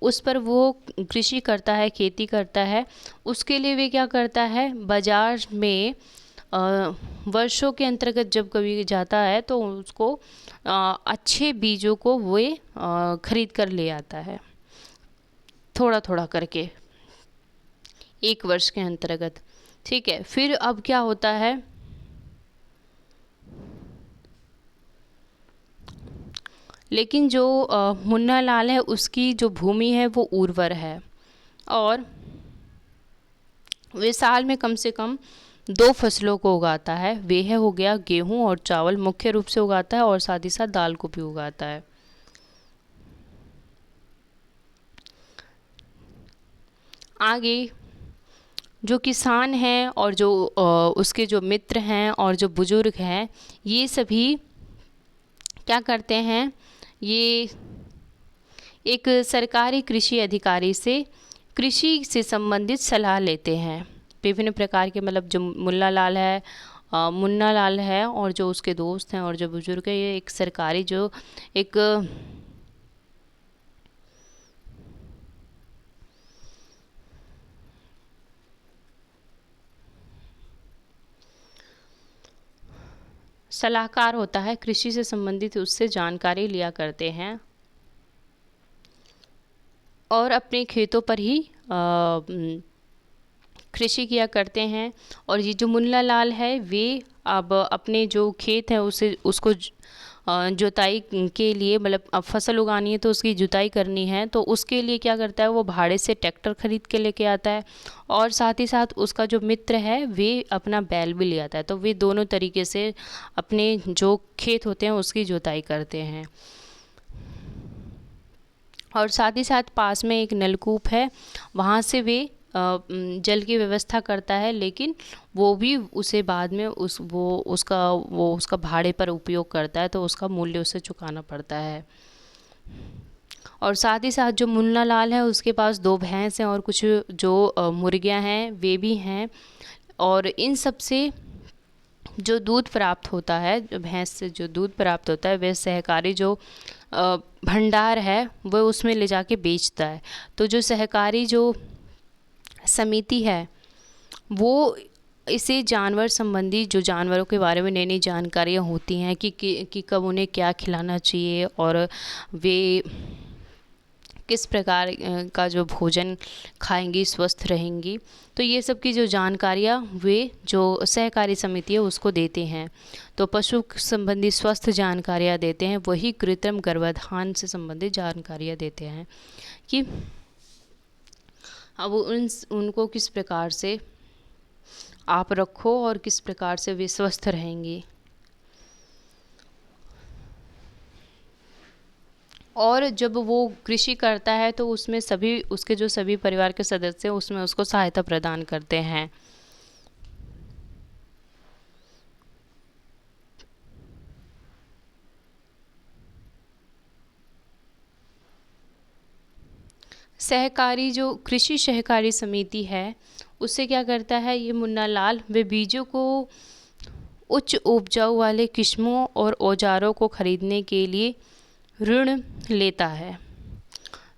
उस पर वो कृषि करता है, खेती करता है। उसके लिए वे क्या करता है, बाज़ार में वर्षों के अंतर्गत जब कभी जाता है तो उसको अच्छे बीजों को वे खरीद कर ले आता है, थोड़ा थोड़ा करके, 1 वर्ष के अंतर्गत। ठीक है, फिर अब क्या होता है, लेकिन जो मुन्ना लाल है उसकी जो भूमि है वो उर्वर है और वे साल में कम से कम 2 फसलों को उगाता है। वे है हो गया गेहूं और चावल मुख्य रूप से उगाता है और साथ ही साथ दाल को भी उगाता है। आगे जो किसान हैं और जो उसके जो मित्र हैं और जो बुजुर्ग हैं, ये सभी क्या करते हैं, ये एक सरकारी कृषि अधिकारी से कृषि से संबंधित सलाह लेते हैं। विभिन्न प्रकार के, मतलब जो मुन्ना लाल है और जो उसके दोस्त हैं और जो बुजुर्ग है, ये एक सरकारी जो एक सलाहकार होता है, कृषि से संबंधित उससे जानकारी लिया करते हैं और अपने खेतों पर ही कृषि किया करते हैं। और ये जो मुन्ना लाल है वे अब अपने जो खेत है उसको जुताई के लिए, मतलब अब फसल उगानी है तो उसकी जुताई करनी है, तो उसके लिए क्या करता है, वो भाड़े से ट्रैक्टर खरीद के लेके आता है और साथ ही साथ उसका जो मित्र है वे अपना बैल भी ले आता है। तो वे दोनों तरीके से अपने जो खेत होते हैं उसकी जुताई करते हैं। और साथ ही साथ पास में एक नलकूप है, वहाँ से वे जल की व्यवस्था करता है, लेकिन वो भी उसे बाद में उसका भाड़े पर उपयोग करता है, तो उसका मूल्य उसे चुकाना पड़ता है। और साथ ही साथ जो मुन्ना लाल है उसके पास 2 भैंस हैं और कुछ जो मुर्गियां हैं वे भी हैं। और इन सब से जो दूध प्राप्त होता है, जो भैंस से जो दूध प्राप्त होता है, वह सहकारी जो भंडार है वह उसमें ले जाके बेचता है। तो जो सहकारी जो समिति है वो इसे जानवर संबंधी, जो जानवरों के बारे में नई नई जानकारियाँ होती हैं कि कब उन्हें क्या खिलाना चाहिए और वे किस प्रकार का जो भोजन खाएंगी स्वस्थ रहेंगी, तो ये सब की जो जानकारियाँ वे जो सहकारी समिति है उसको देते हैं। तो पशु संबंधी स्वस्थ जानकारियाँ देते हैं, वही कृत्रिम गर्भाधान से संबंधित जानकारियाँ देते हैं कि अब उनको किस प्रकार से आप रखो और किस प्रकार से वे स्वस्थ रहेंगी। और जब वो कृषि करता है तो उसमें उसके जो सभी परिवार के सदस्य हैं उसमें उसको सहायता प्रदान करते हैं। जो कृषि सहकारी समिति है उससे क्या करता है ये मुन्ना लाल, वे बीजों को उच्च उपजाऊ वाले किस्मों और औजारों को खरीदने के लिए ऋण लेता है।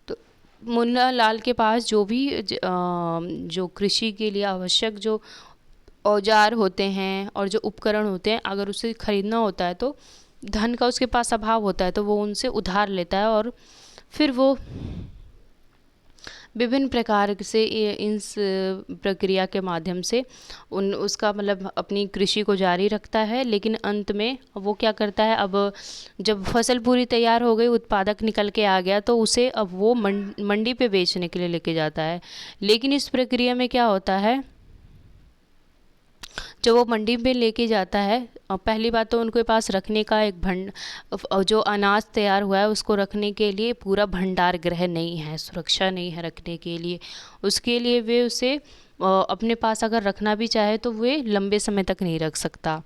तो मुन्ना लाल के पास जो भी जो कृषि के लिए आवश्यक जो औजार होते हैं और जो उपकरण होते हैं, अगर उसे खरीदना होता है तो धन का उसके पास अभाव होता है तो वो उनसे उधार लेता है और फिर वो विभिन्न प्रकार से इस प्रक्रिया के माध्यम से उसका मतलब अपनी कृषि को जारी रखता है। लेकिन अंत में वो क्या करता है, अब जब फसल पूरी तैयार हो गई, उत्पादक निकल के आ गया, तो उसे अब वो मंडी पे बेचने के लिए लेके जाता है। लेकिन इस प्रक्रिया में क्या होता है, जब वो मंडी में लेके जाता है, पहली बात तो उनके पास रखने का एक जो अनाज तैयार हुआ है उसको रखने के लिए पूरा भंडार गृह नहीं है, सुरक्षा नहीं है रखने के लिए। उसके लिए वे उसे अपने पास अगर रखना भी चाहे तो वे लंबे समय तक नहीं रख सकता।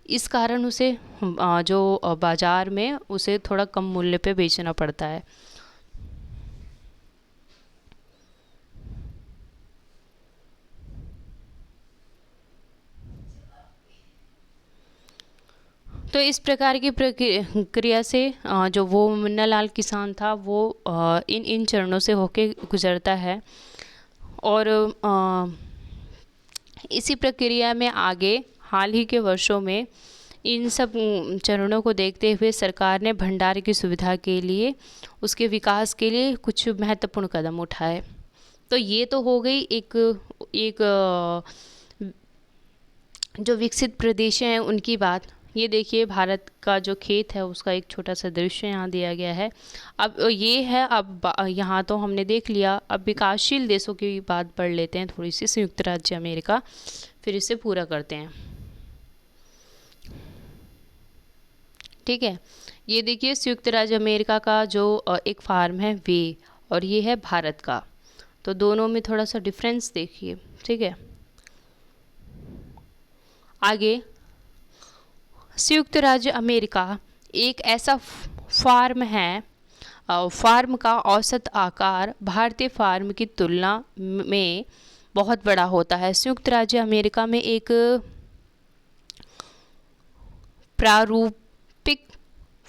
इस कारण उसे जो बाज़ार में उसे थोड़ा कम मूल्य पे बेचना पड़ता है। तो इस प्रकार की प्रक्रिया से जो वो मुन्नालाल किसान था वो इन इन चरणों से होके गुजरता है। और इसी प्रक्रिया में आगे हाल ही के वर्षों में इन सब चरणों को देखते हुए सरकार ने भंडार की सुविधा के लिए, उसके विकास के लिए कुछ महत्वपूर्ण कदम उठाए। तो ये तो हो गई एक जो विकसित प्रदेश हैं उनकी बात। ये देखिए भारत का जो खेत है उसका एक छोटा सा दृश्य यहाँ दिया गया है। अब ये है, अब यहाँ तो हमने देख लिया, अब विकासशील देशों की बात पढ़ लेते हैं थोड़ी सी। संयुक्त राज्य अमेरिका, फिर इसे पूरा करते हैं। ठीक है, ये देखिए संयुक्त राज्य अमेरिका का जो एक फार्म है वे, और ये है भारत का। तो दोनों में थोड़ा सा डिफरेंस देखिए। ठीक है, आगे संयुक्त राज्य अमेरिका एक ऐसा फार्म है, फार्म का औसत आकार भारतीय फार्म की तुलना में बहुत बड़ा होता है। संयुक्त राज्य अमेरिका में एक प्रारूपिक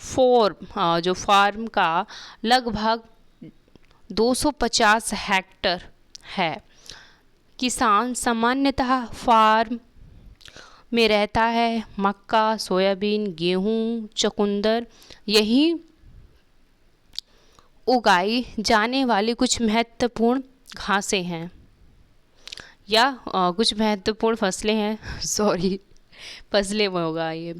फॉर्म जो फार्म का लगभग 250 हेक्टर है। किसान सामान्यतः फार्म में रहता है। मक्का, सोयाबीन, गेहूं, चुकंदर यही उगाई जाने वाली कुछ महत्वपूर्ण घासें हैं या कुछ महत्वपूर्ण फसलें हैं। सॉरी, फसलें में होगा ये,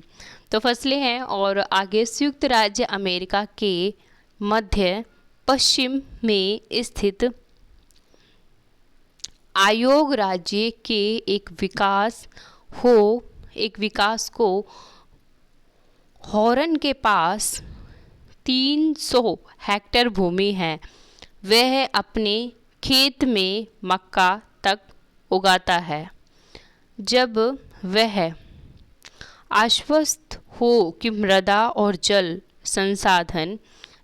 तो फसलें हैं। और आगे संयुक्त राज्य अमेरिका के मध्य पश्चिम में स्थित आयोग राज्य के एक विकास को हॉर्न के पास 300 हेक्टेयर भूमि है। वह अपने खेत में मक्का तक उगाता है। जब वह आश्वस्त हो कि मृदा और जल संसाधन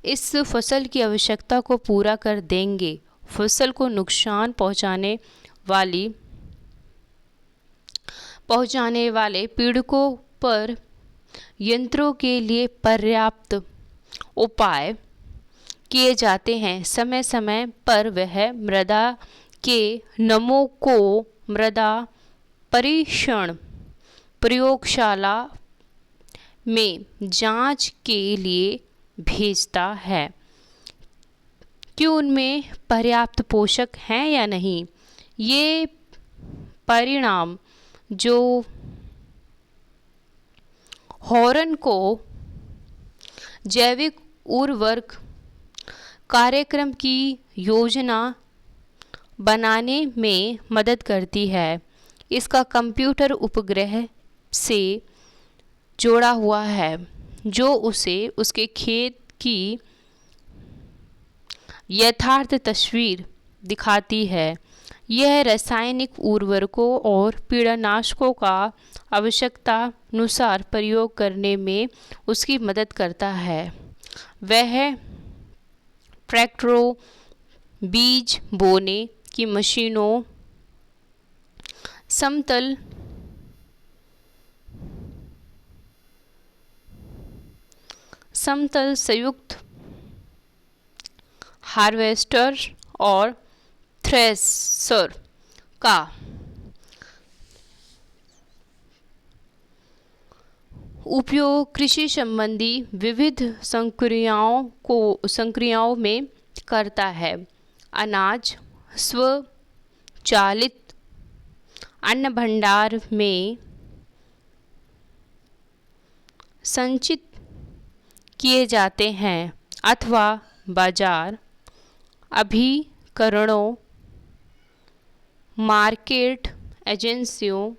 इस फसल की आवश्यकता को पूरा कर देंगे, फसल को नुकसान पहुंचाने वाले पीड़कों पर यंत्रों के लिए पर्याप्त उपाय किए जाते हैं। समय समय पर वह मृदा के नमूनों को मृदा परीक्षण प्रयोगशाला में जांच के लिए भेजता है कि उनमें पर्याप्त पोषक हैं या नहीं। ये परिणाम जो हॉर्न को जैविक उर्वरक कार्यक्रम की योजना बनाने में मदद करती है। इसका कंप्यूटर उपग्रह से जोड़ा हुआ है जो उसे उसके खेत की यथार्थ तस्वीर दिखाती है। यह रासायनिक उर्वरकों और कीटनाशकों का आवश्यकतानुसार प्रयोग करने में उसकी मदद करता है। वह ट्रैक्टरों, बीज बोने की मशीनों, समतल संयुक्त हार्वेस्टर और थ्रेसर का उपयोग कृषि संबंधी विविध संक्रियाओं में करता है। अनाज स्वचालित अन्न भंडार में संचित किए जाते हैं अथवा बाजार अभिकरणों, मार्केट एजेंसियों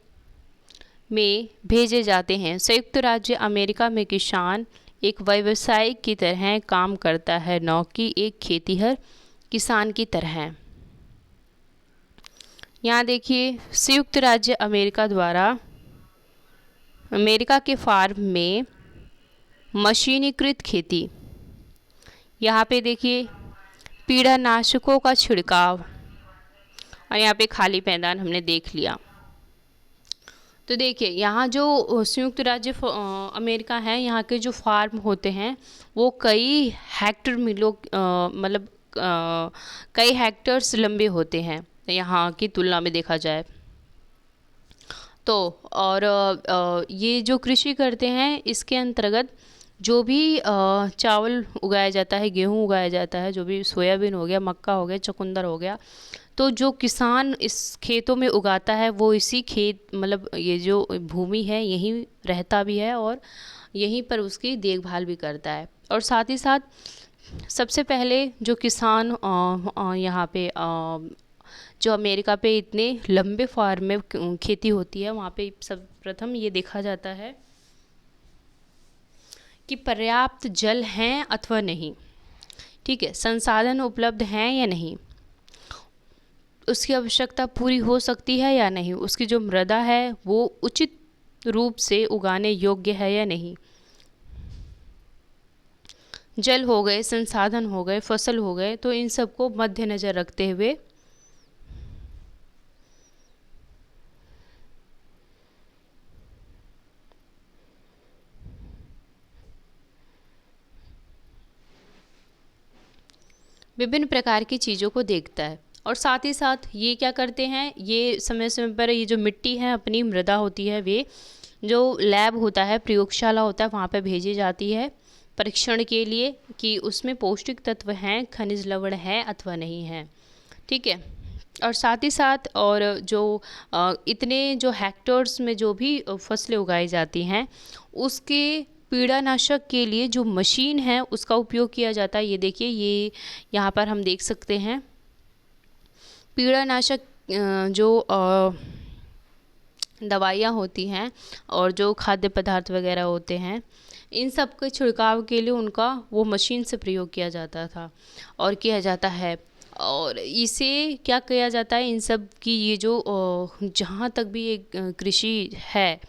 में भेजे जाते हैं। संयुक्त राज्य अमेरिका में किसान एक व्यवसाय की तरह काम करता है, न कि एक खेतीहर किसान की तरह। यहाँ देखिए संयुक्त राज्य अमेरिका द्वारा अमेरिका के फार्म में मशीनीकृत खेती, यहाँ पे देखिए कीड़ानाशकों का छिड़काव, और यहाँ पे खाली मैदान हमने देख लिया। तो देखिए यहाँ जो संयुक्त राज्य अमेरिका है, यहाँ के जो फार्म होते हैं वो कई हेक्टर मिलों मतलब कई हेक्टर्स लंबे होते हैं यहाँ की तुलना में देखा जाए तो। और ये जो कृषि करते हैं इसके अंतर्गत जो भी चावल उगाया जाता है, गेहूँ उगाया जाता है, जो भी सोयाबीन हो गया, मक्का हो गया, चुकंदर हो गया, तो जो किसान इस खेतों में उगाता है वो इसी खेत मतलब ये जो भूमि है यहीं रहता भी है और यहीं पर उसकी देखभाल भी करता है। और साथ ही साथ सबसे पहले जो किसान यहाँ पे जो अमेरिका पे इतने लंबे फार्म में खेती होती है, वहाँ पे सब प्रथम ये देखा जाता है कि पर्याप्त जल हैं अथवा नहीं, ठीक है, संसाधन उपलब्ध हैं या नहीं, उसकी आवश्यकता पूरी हो सकती है या नहीं, उसकी जो मृदा है वो उचित रूप से उगाने योग्य है या नहीं, जल हो गए, संसाधन हो गए, फसल हो गए, तो इन सब को मद्देनज़र रखते हुए विभिन्न प्रकार की चीज़ों को देखता है। और साथ ही साथ ये क्या करते हैं, ये समय समय पर ये जो मिट्टी है, अपनी मृदा होती है, वे जो लैब होता है, प्रयोगशाला होता है, वहाँ पे भेजी जाती है परीक्षण के लिए कि उसमें पौष्टिक तत्व हैं, खनिज लवण है अथवा नहीं है, ठीक है। और साथ ही साथ और जो इतने जो हेक्टर्स में जो भी फसलें उगाई जाती हैं उसके कीड़ानाशक के लिए जो मशीन है उसका उपयोग किया जाता है। ये देखिए, ये यहाँ पर हम देख सकते हैं कीड़ानाशक जो दवाइयाँ होती हैं और जो खाद्य पदार्थ वगैरह होते हैं, इन सब के छिड़काव के लिए उनका वो मशीन से प्रयोग किया जाता था और किया जाता है। और इसे क्या किया जाता है, इन सब की ये जो जहाँ तक भी ये कृषि है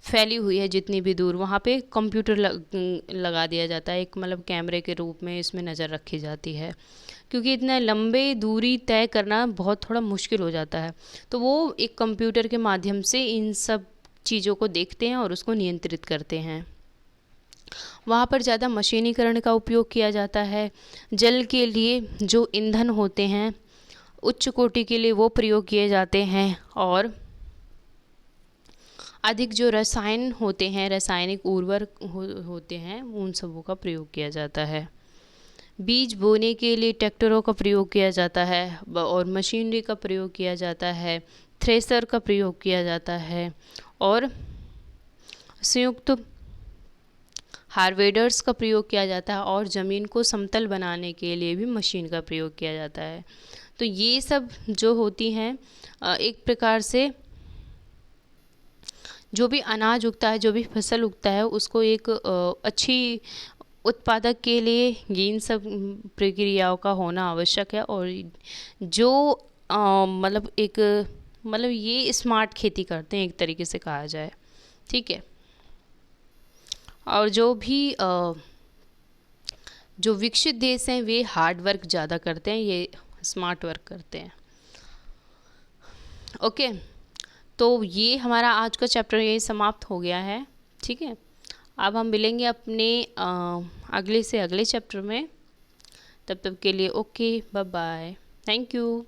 फैली हुई है, जितनी भी दूर, वहाँ पे कंप्यूटर लगा दिया जाता है, एक मतलब कैमरे के रूप में इसमें नज़र रखी जाती है, क्योंकि इतना लंबे दूरी तय करना बहुत थोड़ा मुश्किल हो जाता है। तो वो एक कंप्यूटर के माध्यम से इन सब चीज़ों को देखते हैं और उसको नियंत्रित करते हैं। वहाँ पर ज़्यादा मशीनीकरण का उपयोग किया जाता है। जल के लिए जो ईंधन होते हैं उच्च कोटि के लिए वो प्रयोग किए जाते हैं, और अधिक जो रसायन होते हैं, रासायनिक उर्वरक होते हैं, उन सबों का प्रयोग किया जाता है। बीज बोने के लिए ट्रैक्टरों का प्रयोग किया जाता है और मशीनरी का प्रयोग किया जाता है, थ्रेसर का प्रयोग किया जाता है, और संयुक्त हार्वेडर्स का प्रयोग किया जाता है, और ज़मीन को समतल बनाने के लिए भी मशीन का प्रयोग किया जाता है। तो ये सब जो होती हैं एक प्रकार से जो भी अनाज उगता है, जो भी फसल उगता है, उसको एक अच्छी उत्पादक के लिए इन सब प्रक्रियाओं का होना आवश्यक है। और जो मतलब एक मतलब ये स्मार्ट खेती करते हैं एक तरीके से कहा जाए, ठीक है। और जो भी जो विकसित देश हैं वे हार्ड वर्क ज़्यादा करते हैं, ये स्मार्ट वर्क करते हैं। ओके, तो ये हमारा आज का चैप्टर यही समाप्त हो गया है, ठीक है। अब हम मिलेंगे अपने अगले से अगले चैप्टर में। तब तक के लिए okay, bye bye, thank you.